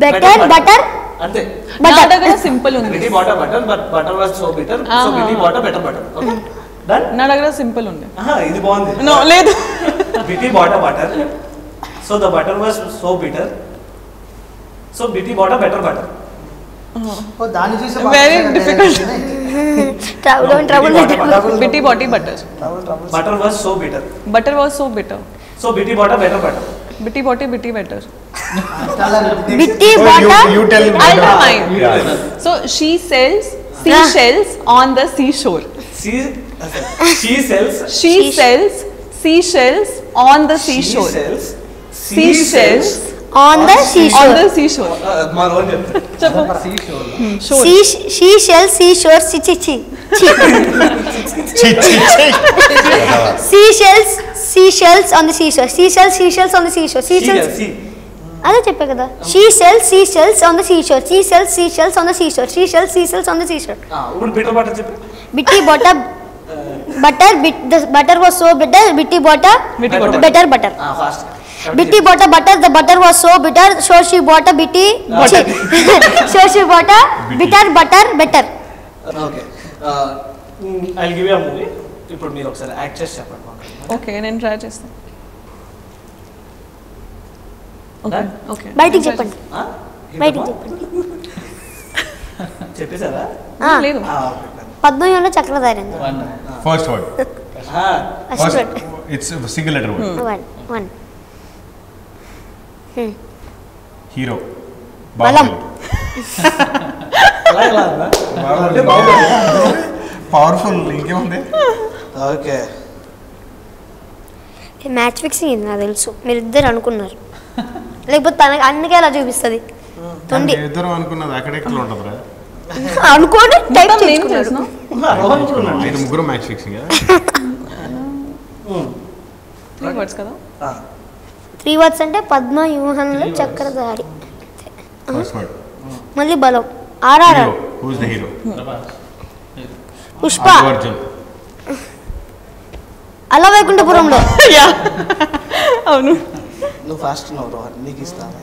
better butter. అంతే. నా దగ్గర సింపుల్ ఉంది. Bitty batta butter, but butter was so bitter, so bitty batta better butter. Okay done. నా దగ్గర సింపుల్ ఉంది. ఇది బాగుంది. నో లేదు. Bitty batta butter, so the butter was so bitter, so bitty batta better butter. దాన్ని చూసి Very difficult. Trouble bitty batty butter. Butter was so bitter, Butter was so bitter. So bitty batta better butter. Bitty botty, bitty better. Bitty botta. You tell me. I'll tell mine. Yeah. So she sells seashells on the seashore. She sells She sells seashells on the seashore. Seashells on the on seashore. the seashore. మా రోజు చెప్తాను చెప్పు. Shore. Seashells, seashore, seashells on the seashore. Seashells on the seashore. Seashells. అదే చెప్పే కదా. She sells seashells on the seashore. She sells seashells on the seashore. She sells seashells on the seashore. ఇప్పుడు బిట్టర్ బట్టర్ చెప్పు Bitty bought a the butter was so bitter. Bitty bought a better butter. Fast Bitty bought a butter. The butter was so bitter. So she bought a bitty. So she bought a bitter butter better. Okay I give you movie ఇప్పుడు మీరు ఒకసారి యాక్ట్ చేసి చెప్పండి మాకు. Okay, నేను ట్రై చేస్తాను. Okay, okay. బయటికి చెప్పండి. ఆ? బయటికి చెప్పండి. చెప్పేశారా లేదు. పద్మవ్యూహంలో చక్రధారి అండి. First word first word. It's single letter word. One hero బలం. అలా ఎలా ఉందా? పవర్ఫుల్ ఇంకేముంది ఓకే మ్యాచ్ ఫిక్సింగ్ ఇది నాకు తెలుసు. మీరిద్దరు అనుకున్నారు, లేకపోతే తనకి అన్నికే అలా చూపిస్తుంది. తొండి ఇద్దరు అనుకున్నది అక్కడెక్కడ ఉంటుందిరా అనుకోండి టైప్ మొత్తం name చేసుకున్నాడు. చేసినా? అయితే ముగ్గురు మ్యాచ్ ఫిక్సింగ్ 3 words కదా? 3 words అంటే పద్మవ్యూహంలో చక్రధారి, ఫస్ట్ వర్డ్ మళ్ళీ బలం. RR hero who's the hero Pushpa, Allu Arjun అలా వైకుంఠపురంలో. అవును. నువ్వు ఫాస్ట్ నువ్వు రోహన్ నీకు ఇస్తాను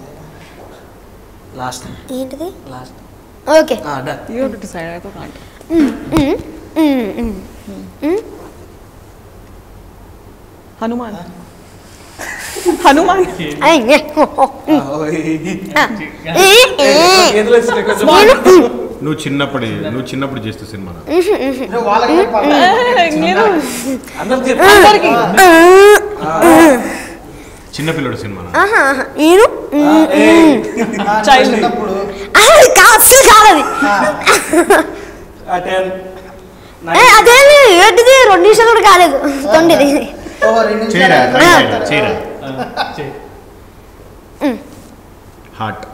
లాస్ట్ ఏంటిది? Last okay. Done You have to decide. I can't. Hanuman. Hanuman. ఏదో వచ్చింది కొంచెం నువ్వు చిన్నప్పుడు చేస్తే సినిమా వాళ్ళకి చెప్పాలి. నేను అందరికి చెప్పు. అందరికి చిన్నపిల్లడు సినిమా నేను Child. చిన్నప్పుడు అసలు కాదది. అదేమి ఏంటిది 2 నిమిషాలు కూడా కాలేదు. తొండిది ఓ 2 నిమిషాలు చేయరా అయిపోయింది. చేయరా హార్ట్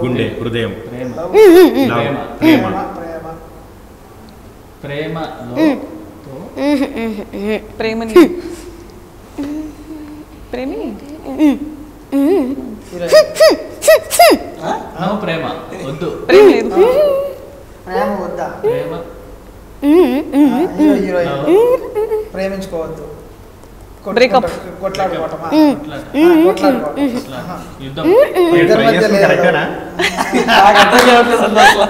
గుండె హృదయం ప్రేమ లవ్ ప్రేమ ప్రేమ ప్రేమతో ప్రేమని ప్రేమిని నో ప్రేమ వద్దు ప్రేమ లేదు. ప్రేమ వద్దా? ప్రేమ హీరోయిన్ ప్రేమించుకోవద్దు. Breakup. కొట్లాడుకోవటమా? కొట్లాట. కొట్లాడుకోవటం. యుద్ధం ఇద్దరి మధ్య లేదు. నాకు అర్థం కావట్లేదు అసలు అసలు.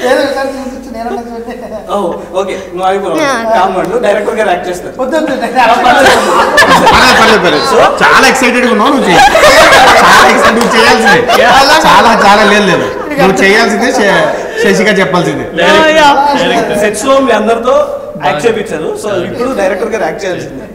ఏదో ఒకసారి చూపించు, నేనన్నా చూడండి. ఓ ఓకే నువ్వు ఆగిపోయావు కామండు డైరెక్టర్ గారు యాక్ట్ చేస్తారు వద్దు చాలా ఎక్సైటెడ్ గా ఉన్నావు. నువ్వు నువ్వు చేయాల్సిందే చాలా లేదు నువ్వు చేయాల్సిందే శశిగా చెప్పాల్సిందే. సెట్స్ లో మీ అందరితో యాక్ట్ చేయించారు, సో ఇప్పుడు డైరెక్టర్ గారు యాక్ట్ చేయాల్సిందే.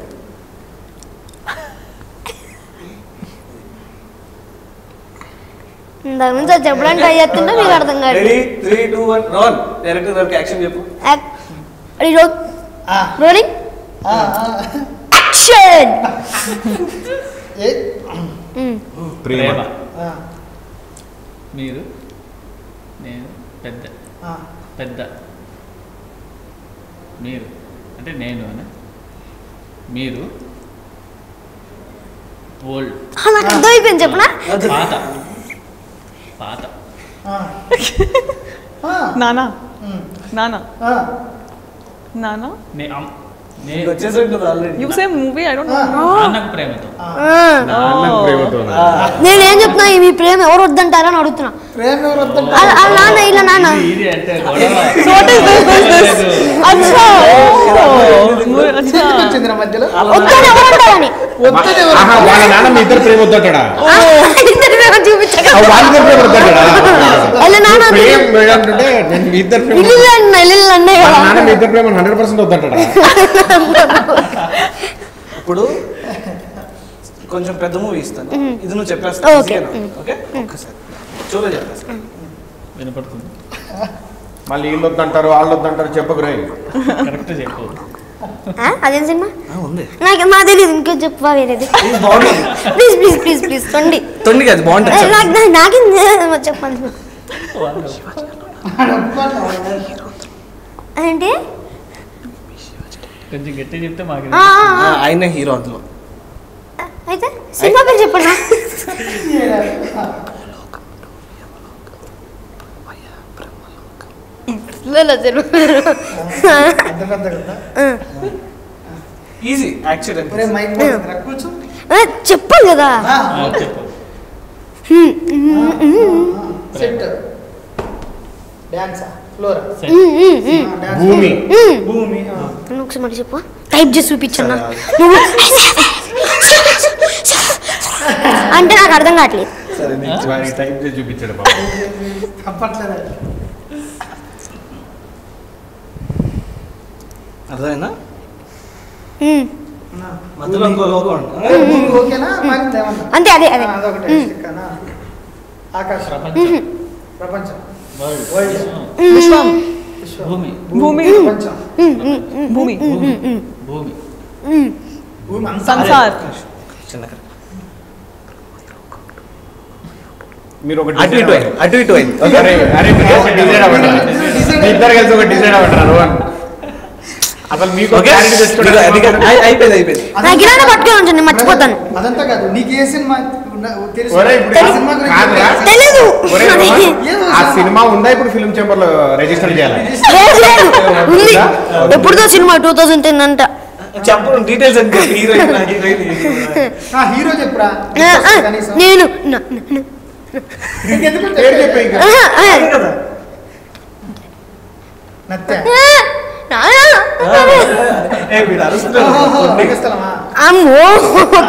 దాని నుంచి అది చెప్పడానికి ట్రై చేస్తుంటే మీకు అర్థం కాదు. Ready 3 2 1 roll. డైరెక్టర్ గారికి యాక్షన్ చెప్పు. Rolling action. ప్రేమ మీరు నేను పెద్ద మీరు అంటే నేను అని మీరు ఓల్డ్ నాకు అర్థమైపోయింది చెప్పనా? పాత నానా నానా నానా నీకు వచ్చేసరికి already You say movie, I don't know. Nannaku Prematho నేనేం చెప్తున్నా, మీ ప్రేమ ఎవరు వద్దంటారా అని అడుగుతున్నా. ప్రేమ ఎవరు వద్దంట? నాన్న ఇలా నాన్న ఇది అంటే గొడవ. What is this? అచ్చా అచ్చా వచ్చిందిరా మధ్యలో వద్దని ఎవరు అంటారని. వద్దని ఎవరు? వాళ్ళ నాన్న మీ ఇద్దరు ప్రేమ వద్దటాడా ఇద్దరి ప్రేమ చూపించగా వాళ్ళిద్దరు ప్రేమ వద్దటాడా వాళ్ళ నాన్న అంటే నేను మీ ఇద్దరు ప్రేమ ఇల్లు అన్నాయి వాళ్ళ కదా. నాన్న మీ ఇద్దరు ప్రేమ 100% వద్దటాడా ఇప్పుడు కొంచెం పెద్ద మూవీ ఇస్తాను, ఇది నువ్వు చెప్పేస్తా. ఓకే. ఓకే ఒక్కసారి చూడ చెప్పేస్తా. వినపడుతుంది మళ్ళీ వీళ్ళు వద్దంటారు వాళ్ళు వద్దంటారు చెప్పకు రే. కరెక్ట్ చెప్పు. అదేం సినిమా ఉంది నాకు తెలియదు, ఇంకో చెప్పవా వేరేది. బాగుంటుంది. ప్లీజ్ ప్లీజ్ ప్లీజ్ ప్లీజ్ తొండి తొండి కాదు బాగుంటుంది. నాకేం చెప్పండి ఏంటి కొంచెం గట్టి చెప్తే మాకు ఆయన హీరో అందులో. అయితే సినిమా పేరు చెప్పండి. ఈజీ యాక్చువల్ కూర్చో చెప్పాలి కదా. చెప్పు. సెట్ డాన్సా ఫ్లోరా భూమి. భూమి ఒకసారి మళ్ళీ చెప్పు, టైప్ చేసి చూపించన్నా నువ్వు అంటే నాకు అర్థం కావట్లేదు. సరే టైప్ చేసి చూపించాడు బాబు. తప్పట్లేదు. అర్థమైనా మధ్యలో ఇంకో లోకం ఉంటుంది. భూమి ఓకేనా మారింది ఏమన్నా? అంతే అదే అదే. అదొకటి స్టిక్కనా? ఆకాశం ప్రపంచం. ప్రపంచం వరల్డ్. వరల్డ్ విశ్వం. విశ్వం భూమి. భూమి. ప్రపంచం భూమి. భూమి. భూమి అంతా సంసార్. చిన్న మీరు ఒక అటు ఇటు అయింది, అటు ఇటు అయింది. అరే అరే మీరు ఒక డిసైడ్ అవ్వండి. మీ ఇద్దరు కలిసి ఒక డిసైడ్ అవ్వంటారు. అసలు మీకు ఓకే క్లారిటీ తెచ్చుకోవడం అయిపోయింది అయిపోయింది. నా గిరాన పట్టుకొని ఉంటాను, నేను మర్చిపోతాను. అదంతా కాదు. నీకు ఏ సినిమా తెలుసు? ఒరేయ్, ఇప్పుడు ఆ సినిమా గురించి కాదురా? తెలుసు. తెలీదు. ఒరేయ్ రోహన్, ఏదో ఆ సినిమా ఉందా ఇప్పుడు ఫిల్మ్ చేంబర్ లో రిజిస్టర్ చేయాలి? లేదు లేదు ఉంది. ఎప్పుడుదో సినిమా 2010 అంట. చెప్పు డీటెయిల్స్ అంటే హీరోయిన్ ఆ హీరో చెప్పురా కనీసం. నేను నీకెందుకు పేరు చెప్పే ఇంకా. కదా నత్తే నీకిస్తలమా? అమ్మో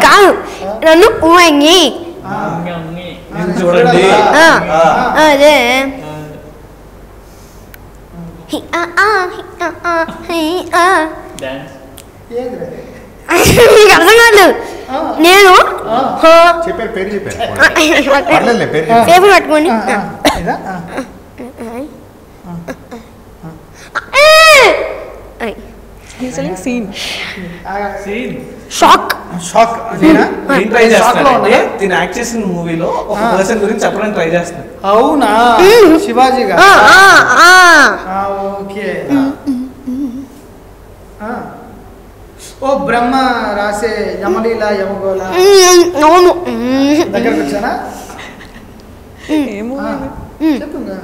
కాదు, నన్ను ఊయంగి చూడండి. అదే డాన్స్. ఏందిరా? మీకు అర్థం కాదు. నేను చెప్పారు పేరు చెప్పారు. పర్లేదులే, పేరు చెప్పారు. పేపర్ పట్టుకోండి. ఇదా? Scene scene. షాక్ షాక్ నేనా? నేను ట్రై షాక్ లో చేస్తాను. ఉన్నా? నేను యాక్ట్ చేసిన మూవీలో ఒక పర్సన్ గురించి చెప్పడానికి ట్రై చేస్తాను. అవునా? శివాజీగా? ఓకే. ఓ బ్రహ్మ రాసే యమలీల యమగోళ అవును. దగ్గరకు వచ్చానా? ఏమో చెప్పు ఇంకా.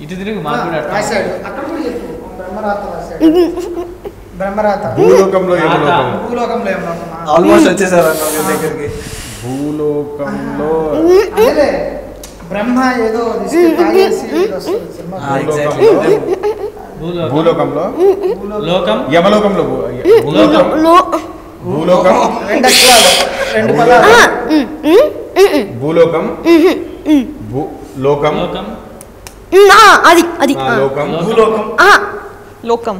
ఇటు తిరిగి మాకు కూడా అర్థం. రాశాడు అక్కడ కూడా చెప్పు. బ్రహ్మరాత రాశాడు. బ్రహ్మరాత. భూలోకంలో యమలోకం. భూలోకంలో యమలోకమా? ఆల్మోస్ట్ వచ్చేసారు అన్న మీ దగ్గరికి. భూలోకంలో అదేలే బ్రహ్మ ఏదో తీసుకెళ్ళి తాగేసి ఇది వస్తుంది సినిమా. భూలోకంలో లోకం. యమలోకంలో భూలోకం. భూలోకం రెండు అక్షరాలు, రెండు పదాలు. భూలోకం లోకం లోకం. అది అది లోకం భూలోకం. లోకం.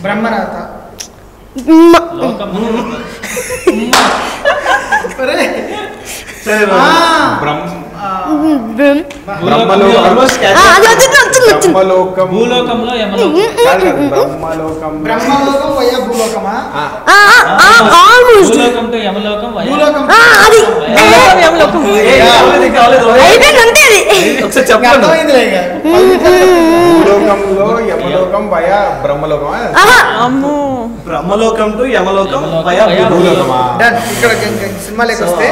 బ్రహ్మరాత. లోకం. ఒరే. సరే బ్రహ్మలోకం ఆల్మోస్ట్ బ్రహ్మలోకం భూలోకంలో యమలోకం. బ్రహ్మలోకం బ్రహ్మలోకం వయ్యా భూలోకమా? భూలోకం టు యమలోకం. భూలోకం అది యమలోకం. అయిపోయింది అంతే. అది ఒకసారి ఇంకా చెప్పండి. అర్థమైందిలే ఇక. భూలోకంలో యమలోకం వయా బ్రహ్మలోకం అమ్మో బ్రహ్మలోకం టు యమలోకం యమలోకం వయా వయా భూలోకమా డన్. ఇక్కడ సినిమాలోకి వస్తే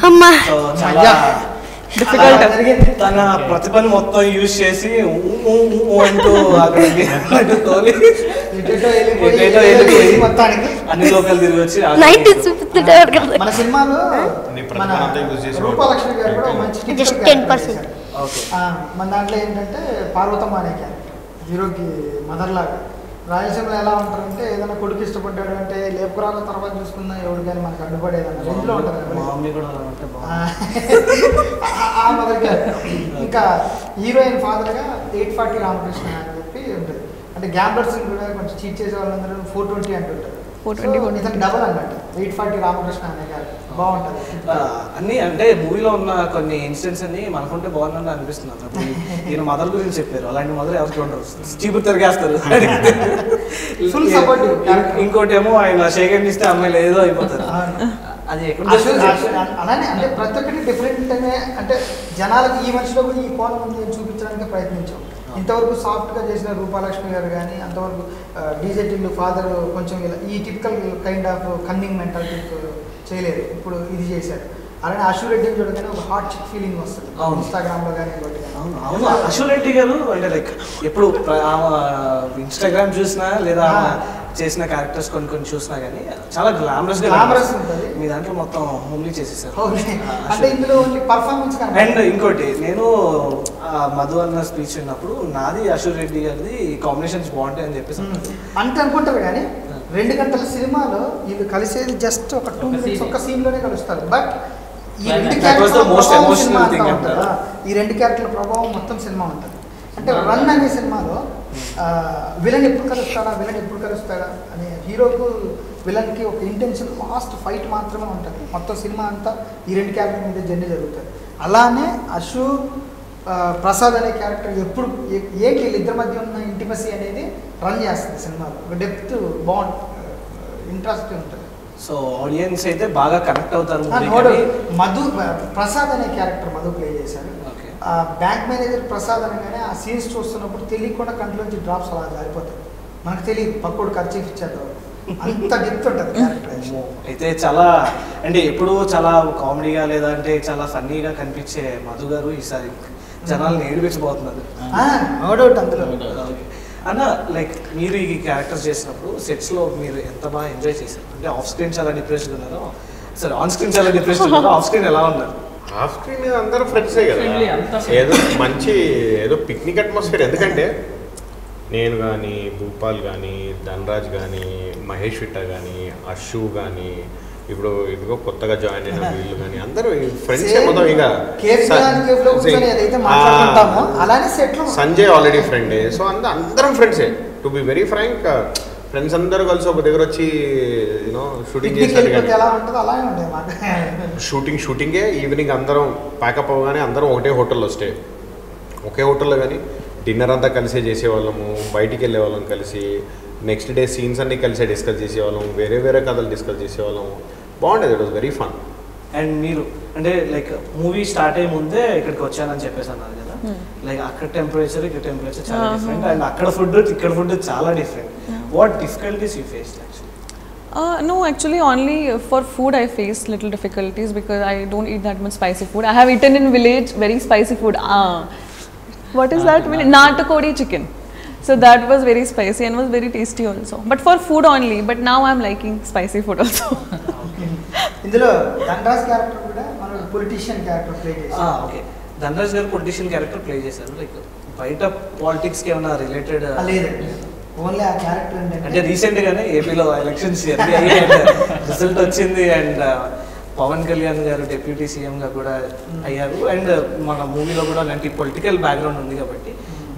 అమ్మా అయ్యా డిఫికల్ట్. జరిగింది. తన ప్రతిభను మొత్తం యూజ్ చేసి అంటూ అక్కడికి అటు తోలి ఎటేటో ఎటేటో వెళ్ళిపోయి వెళ్ళిపోయి మొత్తానికి అన్ని లోకల్ తిరిగి వచ్చి నైట్ చూపిస్తుంటే మన సినిమాలో నీ మన ప్రతిభ అంతా use చేసి రూపాలక్ష్మి గారు కూడా ఒక మంచి TikTok Just character 10%. చేశారు. ఓకే మన దాంట్లో ఏంటంటే పార్వతమ్మ అనే క్యారెక్టర్ హీరోకి మదర్ లాగా. రాయలసీమలో ఎలా ఉంటారంటే ఏదైనా కొడుకు ఇష్టపడ్డాడు అంటే లేపుకురాల తర్వాత చూసుకున్నా ఎవడు కానీ మనకు అడ్డుపడేదన్న రేంజ్లో ఉంటారు మా కదా. మమ్మీ కూడా అలా ఉంటే బాగుంది. ఆ మదర్ క్యారెక్టర్. ఇంకా హీరోయిన్ ఫాదర్గా 840 రామకృష్ణ అని చెప్పి ఉంటుంది. అంటే గ్యాంబ్లర్స్ కూడా కొంచెం చీట్ చేసే వాళ్ళందరూ 420 అంటుంటారు. 420 డబల్ అన్నట్టు 840 రామకృష్ణ అనే గారు బాగుంటుంది. అన్నీ అంటే మూవీలో ఉన్న కొన్ని ఇన్సిడెంట్స్ అన్ని మనకుంటే బాగుందని అనిపిస్తుంది. అప్పుడు ఈయన మదర్ గురించి చెప్పారు, అలాంటి మదర్ ఎవరికి ఉండరు, చీపురు తిరిగేస్తారు. Full support. ఇంకోటి ఏమో ఆయన షేక్ ఇస్తే అమ్మాయిలు ఏదో అయిపోతారు. అది అలానే అంటే ప్రతి ఒక్కటి డిఫరెంట్ అంటే జనాలకు ఈ మనిషిలో కూడా ఈ కోణం ఉంది చూపించడానికి ప్రయత్నించాం. ఇంతవరకు సాఫ్ట్గా చేసిన రూపాలక్ష్మి గారు కానీ అంతవరకు డీజే టిల్లు ఫాదర్ కొంచెం ఇలా ఈ typical kind of cunning mentality చేయలేదు. ఇప్పుడు ఇది చేశారు. అలానే అశు రెడ్డిని చూడగానే ఒక హాట్ చిక్ ఫీలింగ్ వస్తుంది ఇన్స్టాగ్రామ్లో కానీ. అవును, అశు రెడ్డి గారు అంటే లైక్ ఎప్పుడు ఇన్స్టాగ్రామ్ చూసినా లేదా చేసిన క్యారెక్టర్స్ కొన్ని చూసినా కానీ చాలా గ్లామరస్ ఉంటుంది. మీ దాంట్లో మొత్తం హోమ్లీ చేసేసారు. అంటే ఇందులో ఓన్లీ పర్ఫార్మెన్స్. అండ్ ఇంకోటి నేను మధు అన్న స్పీచ్ విన్నప్పుడు నాది అశు రెడ్డి గారిది కాంబినేషన్స్ బాగుంటాయి అని చెప్పేసి అంటే అనుకుంటారు కానీ 2 గంటల సినిమాలో వీళ్ళు కలిసేది జస్ట్ ఒక 2 minutes ఒక్క సీన్లోనే కలుస్తారు. బట్ ఈ 2 క్యారెక్టర్ల ప్రభావం మొత్తం సినిమా ఉంటుంది. అంటే రన్ అనే సినిమాలో విలన్ ఎప్పుడు కలుస్తాడా అనే హీరోకు విలన్కి ఒక ఇంటెన్షన్ లాస్ట్ ఫైట్ మాత్రమే ఉంటుంది. మొత్తం సినిమా అంతా ఈ 2 క్యారెక్టర్ మీద జర్నీ జరుగుతుంది. అలానే అశు ప్రసాద్ అనే క్యారెక్టర్ ఎప్పుడు ఏంటి వీళ్ళిద్దరి మధ్య ఉన్న ఇంటిమసీ అనేది రన్ చేస్తుంది సినిమాలో. ఒక డెప్త్ బాగుంటుంది, ఇంట్రెస్ట్ ఉంటుంది. సో ఆడియన్స్ అయితే బాగా కనెక్ట్ అవుతారు. మధు ప్రసాద్ అనే క్యారెక్టర్ మధు ప్లే చేశారు. బ్యాంక్ మేనేజర్ ప్రసాద్ అనగానే ఆ సీన్స్ చూస్తున్నప్పుడు తెలియకుండా కంట్లోంచి డ్రాప్స్ అలా జారిపోతాయి. మనకు తెలియదు పక్కోడు ఖర్చు ఇచ్చారు, అంత డెప్త్ ఉంటుంది క్యారెక్టర్. అయితే చాలా అంటే ఎప్పుడు చాలా కామెడీగా లేదంటే చాలా ఫన్నీగా కనిపించే మధు గారు ఈసారి జనాలను ఏడిపించబోతున్నారు. నో డౌట్ అందులో. అన్న లైక్ మీరు ఈ క్యారెక్టర్స్ చేసినప్పుడు సెట్స్లో మీరు ఎంత బాగా ఎంజాయ్ చేశారు? అంటే ఆఫ్ స్క్రీన్ చాలా డిప్రెషన్ ఉన్నారో, సరే ఆన్ స్క్రీన్ చాలా డిప్రెషన్ ఉన్నారో, ఆఫ్ స్క్రీన్ ఎలా ఉన్నారు? ఆఫ్ స్క్రీన్ అందరూ ఫ్రెండ్సే కదా, ఏదో మంచి ఏదో పిక్నిక్ అట్మాస్ఫియర్. ఎందుకంటే నేను కానీ, భూపాల్ కానీ, ధనరాజ్ కానీ, మహేష్ విట్ట కానీ, అశు కానీ, ఇప్పుడు ఇదిగో కొత్తగా జాయిన్ అయిన వీళ్ళు కానీ అందరూ ఫ్రెండ్స్. మొత్తం ఇంకా సంజయ్ ఆల్రెడీ ఫ్రెండే. సో అందరం ఫ్రెండ్సే. To be very frank, friends అందరూ కలిసి ఒక దగ్గర వచ్చి యూనో షూటింగ్ షూటింగే ఈవినింగ్ అందరం ప్యాకప్ అవ్వగానే అందరం ఒకటే హోటల్లో స్టే, ఒకే హోటల్లో కానీ డిన్నర్ అంతా కలిసే చేసేవాళ్ళము, బయటికి వెళ్ళేవాళ్ళం కలిసి, నెక్స్ట్ డే సీన్స్ అన్ని కలిసే డిస్కస్ చేసేవాళ్ళం, వేరే వేరే కథలు డిస్కస్ చేసేవాళ్ళం. బాగుండేది, it was very fun. And మీరు అంటే లైక్ మూవీ స్టార్ట్ అయ్యే ముందే ఇక్కడికి వచ్చానని చెప్పేసి అన్నారు కదా, లైక్ అక్కడ టెంపరేచర్ ఇక్కడ టెంపరేచర్ చాలా డిఫరెంట్, అండ్ అక్కడ ఫుడ్ ఇక్కడ ఫుడ్ చాలా different. What difficulties you faced actually? No, actually only for food I face little difficulties because I don't eat that much spicy food. I have eaten in village very spicy food. What is that? Natakodi chicken. So that was very spicy and was very tasty also. But for food only. But now I'm liking spicy food also. ఇందులో ధనరాజ్ క్యారెక్టర్ కూడా మన పొలిటీషియన్ క్యారెక్టర్ ప్లే చేశారు. ఓకే, ధనరాజ్ గారు పొలిటీషియన్ క్యారెక్టర్ ప్లే చేశారు. లైక్ బయట పాలిటిక్స్కి ఏమైనా రిలేటెడ్? లేదండి, ఓన్లీ ఆ క్యారెక్టర్ అంటే రీసెంట్గానే ఏపీలో ఎలక్షన్స్ రిజల్ట్ వచ్చింది అండ్ పవన్ కళ్యాణ్ గారు డిప్యూటీ సీఎంగా కూడా అయ్యారు. అండ్ మన మూవీలో కూడా అలాంటి పొలిటికల్ బ్యాక్గ్రౌండ్ ఉంది కాబట్టి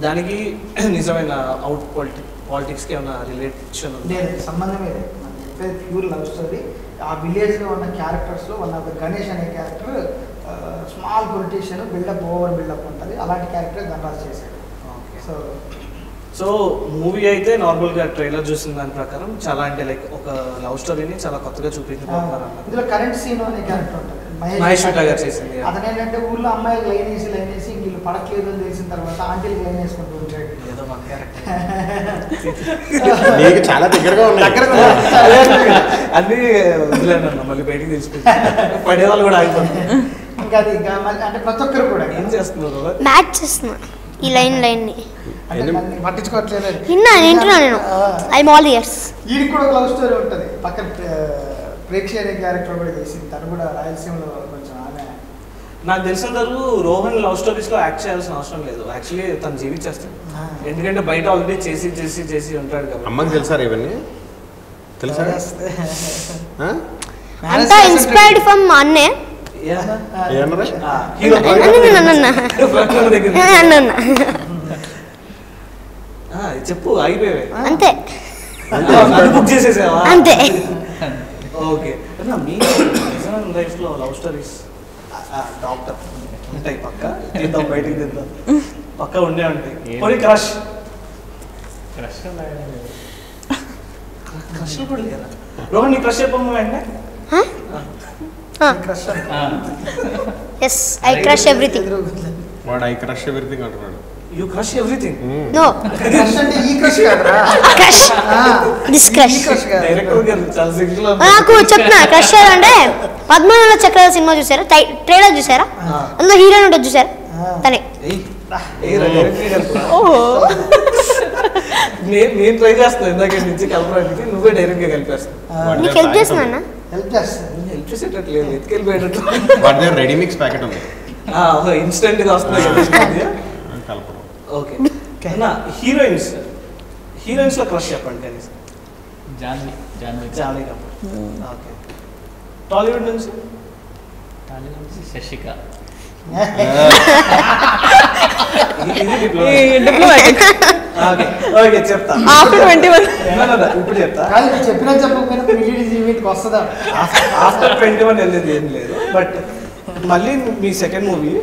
దానికి నిజమైన అవుట్ పాలిటిక్స్కి ఏమైనా రిలేషన్ ఉంది? సంబంధమే లేదు. మనం చెప్పేది ప్యూర్ లవ్ స్టోరీ. ఆ విలేజ్లో ఉన్న క్యారెక్టర్స్లో వన్ ఆఫ్ ద గణేష్ అనే character small politician, buildup over buildup ఉంటుంది. అలాంటి క్యారెక్టర్ ధనరాజ్ చేశాడు. సో మూవీ అయితే నార్మల్గా ట్రైలర్ చూసిన దాని ప్రకారం చాలా అంటే లైక్ ఒక లవ్ స్టోరీని చాలా కొత్తగా చూపించారు. ఇందులో కరెంట్ సీన్ అనే క్యారెక్టర్ ఉంటుంది, మహేష్ విట్ట గారు చేసింది. అతను ఏంటంటే ఊళ్ళో అమ్మాయిలు లైన్ వేసి వీళ్ళు పడట్లేదు అని తెలిసిన తర్వాత ఆంటీలు లైన్ వేసుకుంటూ ఉంటాడు. ఏదో మన క్యారెక్టర్ చాలా దగ్గరగా అన్నీ వదిలేనన్నా మళ్ళీ బయటికి తీసుకుంటా పడేవాళ్ళు కూడా ఆగిపోతారు. ఇంకా అది అంటే ప్రతి ఒక్కరు కూడా ఏం చేస్తున్నారు? మ్యాచ్ చేస్తున్నా ఈ లైన్ని పట్టించుకోవట్లేదు. నేను ఐఎమ్ ఆల్ ఇయర్స్. వీడికి కూడా ఒక లవ్ స్టోరీ ఉంటుంది. పక్కన ప్రేక్ష అనే క్యారెక్టర్ కూడా చేసింది. తను కూడా రాయలసీమలో కొంచెం ఆమె. నాకు తెలిసినంతవరకు రోహన్ లవ్ స్టోరీస్లో యాక్ట్ చేయాల్సిన అవసరం లేదు. యాక్చువల్లీ తను జీవించేస్తాడు, ఎందుకంటే బయట ఆల్రెడీ చేసి చేసి చేసి ఉంటాడు కదా. అమ్మకి తెలుసా ఇవన్నీ? తెలుసా? అంతా ఇన్స్పైర్డ్ ఫ్రమ్ అన్నే. చెప్పు, ఆగిపోయావే అంతే. బుక్ చేసేసావా? అంతే. ఓకే అన్న మీ పర్సనల్ లైఫ్లో లవ్ స్టోరీస్ డాక్టర్ ఉంటాయి పక్క, తీద్దాం బయటికి తీద్దాం పక్క ఉండే ఉంటాయి. కొన్ని క్రష్ క్రష్ క్రష్ కూడా లేదా? రోహన్ నీ క్రష్ చెప్పమ్మా వెంటనే. Crush yes, I crush everything. వాడు ఐ క్రష్ ఎవ్రీథింగ్ అంటున్నాడు. You crush everything. No crush అంటే ఈ క్రష్ కాదురా, క్రష్, దిస్ క్రష్. క్రష్ కాదు. డైరెక్టర్ గారు చాలా సెక్షన్ నాకు చెప్తున్నా క్రష్ అంటే పద్మనాభ చక్రవర్తి సినిమా చూసారా? ట్రైలర్ చూసారా? అందులో హీరోయిన్ ఉంటుంది చూసారా? తనే. నేను ట్రై చేస్తాను ఇందాక నుంచి కలపడానికి, నువ్వే డైరెక్ట్ గా కలిపేస్తాను. నీకు హెల్ప్ చేస్తున్నా? హెల్ప్ చేస్తాను. హెల్ప్ చేసేటట్లేదు, ఎత్తుకెళ్ళిపోయేటట్లు. వాడి దగ్గర రెడీ మిక్స్ ప్యాకెట్ ఉంది, ఇన్స్టెంట్ గా వస్తుంది కదా. కలపడం. ఓకే అన్న హీరోయిన్స్ లో క్రష్ చెప్పండి కనీసం. జాన్వీ జాన్వీ కపూర్. ఓకే టాలీవుడ్ నుంచి టాలీవుడ్ నుంచి శశిక. డిప్లొమాటిక్ ఓకే చెప్తా. ఆఫ్టర్ 21. ఇప్పుడు చెప్తా. కాదు నువ్వు చెప్పినా చెప్పకపోయినా ప్రిలీజ్ ఈవెంట్కి వస్తుందా? ఆఫ్టర్ 21 వెళ్ళేది ఏం లేదు. బట్ మళ్ళీ మీ సెకండ్ మూవీ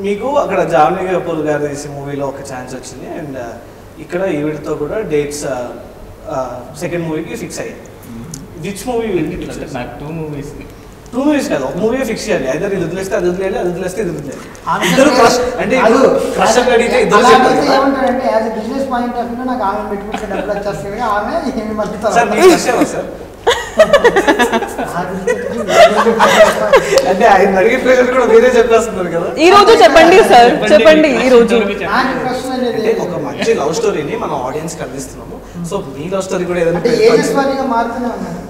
మీకు అక్కడ జాన్వీ కపూర్ గారు తీసే మూవీలో ఒక ఛాన్స్ వచ్చింది, అండ్ ఇక్కడ ఈవిడతో కూడా డేట్స్ సెకండ్ మూవీకి ఫిక్స్ అయ్యాయి. Which movie? నాకు 2 మూవీస్. 2 మూవీస్ కాదు, ఒక మూవీ ఫిక్స్ చేయాలి. ఐదర్ ఇది వదిలేస్తే అది వదిలేయాలి, అది వదిలేస్తే ఇది వదిలేయాలి. ఆమె ఇద్దరు క్రష్ అంటే క్రష్ అని అడిగితే ఇద్దరు అలాంటి చెప్పాలి కదా. ఏమంటారంటే as a business point of view నాకు ఆమె పెట్టుకుంటే డబ్బులు వచ్చేస్తాయి, ఆమె ఏమి మళ్ళీ సార్ మీ క్రష్ ఎవరు సార్? అంటే ఆయన అడిగే ప్రెషర్ కూడా మీరే చెప్పేస్తున్నారు కదా. ఈ రోజు చెప్పండి సార్, చెప్పండి ఈ రోజు. నాకు ప్రశ్న అంటే అనేది ఒక మంచి లవ్ స్టోరీని మనం ఆడియన్స్ కి అందిస్తున్నాము. సో మీ లవ్ స్టోరీ కూడా ఏదైనా అంటే ఏజెస్ వారీగా మారుతూనే ఉన్నాను.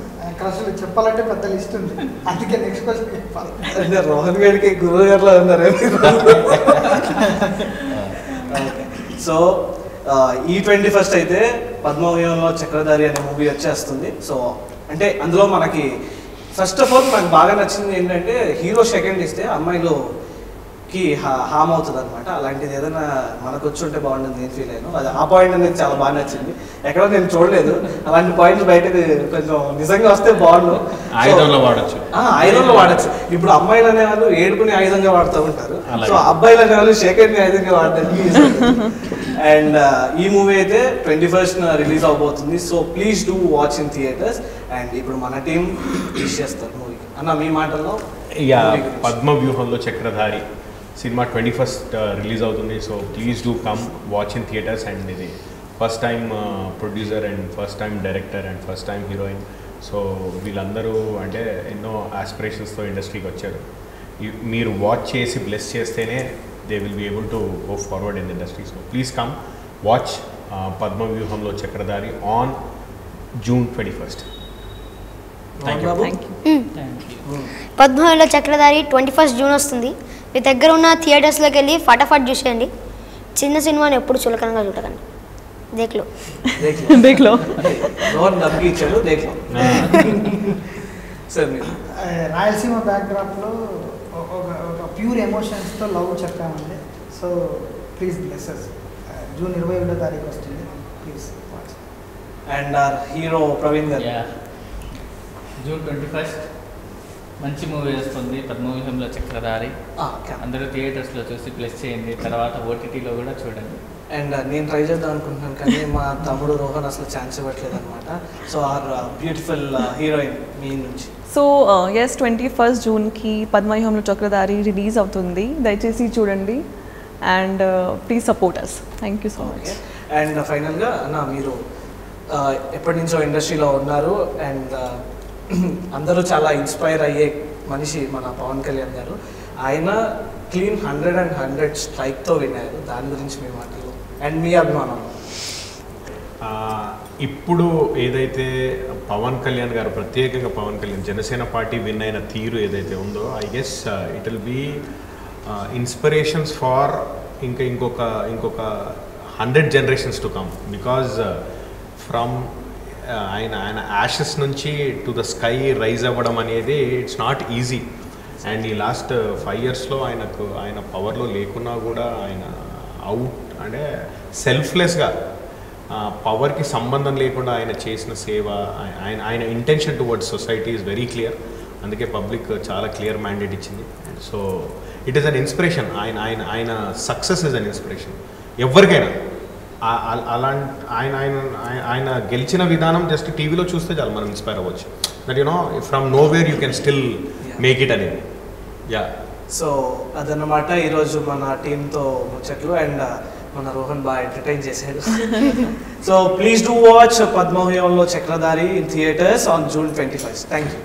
క్రష్లు చెప్పాలంటే పెద్ద లిస్ట్ ఉంది, అందుకే నెక్స్ట్ క్వశ్చన్ చెప్పాలి. అంటే రోహన్ గారికి గురువు గారిలో ఉన్నారు. సో ఈ 21st అయితే పద్మవ్యూహంలో చక్రధారి అనే మూవీ వచ్చేస్తుంది. సో అంటే అందులో మనకి ఫస్ట్ ఆఫ్ ఆల్ నాకు బాగా నచ్చింది ఏంటంటే హీరో సెకండ్ ఇస్తే అమ్మాయిలోకి హామ్ అవుతుంది అనమాట. అలాంటిది ఏదైనా మనకు వచ్చి ఉంటే బాగుంటుంది నేను ఫీల్ అయ్యాను. అది ఆ పాయింట్ అనేది చాలా బాగా నచ్చింది, ఎక్కడో నేను చూడలేదు అలాంటి పాయింట్లు. బయటకు కొంచెం నిజంగా వస్తే బాగుండు. ఆయుధంలో వాడచ్చు. ఆయుధంలో వాడచ్చు. ఇప్పుడు అమ్మాయిలు అనేవాళ్ళు ఏడుకుని ఆయుధంగా వాడుతూ ఉంటారు, సో అబ్బాయిలు అనేవాళ్ళు సెకండ్ ఆయుధంగా వాడతారు. అండ్ ఈ మూవీ అయితే 21st రిలీజ్ అవబోతుంది. So please do watch in theatres. And ఇప్పుడు మన టీం రిలీజ్ చేస్తారు మూవీకి. అన్న మీ మాటల్లో పద్మవ్యూహంలో చక్రధారి సినిమా 21st రిలీజ్ అవుతుంది. So please do come watch in theatres. And ఇది first time producer and first time director and first time heroine. So వీళ్ళందరూ అంటే ఎన్నో ఆస్పిరేషన్స్తో ఇండస్ట్రీకి వచ్చారు. మీరు వాచ్ చేసి బ్లెస్ చేస్తేనే they will be able to go forward in the industry. So please come watch Padmavyuhamlo Chakradhari on June 21st. Thank you. Padmavyuhamlo Chakradhari 21st June వస్తుంది. మీ దగ్గర ఉన్న థియేటర్స్లోకి వెళ్ళి ఫటాఫట్ చూసేయండి. చిన్న సినిమాని ఎప్పుడు చులకనగా చూడకండి. దేఖ్లో దేఖ్లో రోహన్ డబ్బుకి ఇచ్చాడు, దేఖ్లో. సార్ మీరు రాయలసీమ బ్యాక్డ్రాప్లో ఒక ప్యూర్ ఎమోషన్స్తో లవ్ చెప్పామండి. So please blesses. June 21 వస్తుంది, please watch. And our hero Praveen గారు. June 21st మంచి మూవీ వస్తుంది, పద్మవ్యూహంలో చక్రధారి. అందరూ థియేటర్స్లో చూసి ప్లస్ చేయండి, తర్వాత ఓటీటీలో కూడా చూడండి. అండ్ నేను ట్రై చేద్దాం అనుకుంటున్నాను కానీ మా తమ్ముడు రోహన్ అసలు ఛాన్స్ ఇవ్వట్లేదు అనమాట. సో ఆర్ బ్యూటిఫుల్ హీరోయిన్ మీ నుంచి. సో ఎస్ 21st Juneకి పద్మవ్యూహంలో చక్రధారి రిలీజ్ అవుతుంది, దయచేసి చూడండి. And please support us. Thank you so much. And ఫైనల్గా అన్న మీరు ఎప్పటి నుంచో ఇండస్ట్రీలో ఉన్నారు అండ్ అందరూ చాలా ఇన్స్పైర్ అయ్యే మనిషి మన పవన్ కళ్యాణ్ గారు. ఆయన క్లీన్ 100 స్ట్రైక్తో విన్నారు. దాని గురించి మీ మాటలు అండ్ మీ అభిమానం. ఇప్పుడు ఏదైతే పవన్ కళ్యాణ్ గారు, ప్రత్యేకంగా పవన్ కళ్యాణ్ జనసేన పార్టీ విన్ అయిన తీరు ఏదైతే ఉందో, I guess it will be inspirations for ఇంకొక 100 generations to come. Because from ఆయన యాషెస్ నుంచి టు ద స్కై రైజ్ అవ్వడం అనేది ఇట్స్ నాట్ ఈజీ. అండ్ ఈ లాస్ట్ 5 yearsలో ఆయన పవర్లో లేకున్నా కూడా ఆయన అవుట్ అంటే సెల్ఫ్లెస్గా పవర్కి సంబంధం లేకుండా ఆయన చేసిన సేవ, ఆయన intention towards society is very clear. అందుకే పబ్లిక్ చాలా క్లియర్ మ్యాండేట్ ఇచ్చింది. So it is an inspiration. ఆయన సక్సెస్ ఇస్ అన్ ఇన్స్పిరేషన్ ఎవరికైనా. అలాంటి ఆయన గెలిచిన విధానం జస్ట్ టీవీలో చూస్తే చాలు మనం ఇన్స్పైర్ అవ్వచ్చు. That you know from know where you can still make it అనేది. యా, సో అదన్నమాట ఈరోజు మన టీంతో ముచ్చట్లు. అండ్ మన రోహన్ బాగా ఎంటర్టైన్ చేశాడు. So please do watch Padmavyuhamlo Chakradhari in theatres on June 21. Thank you.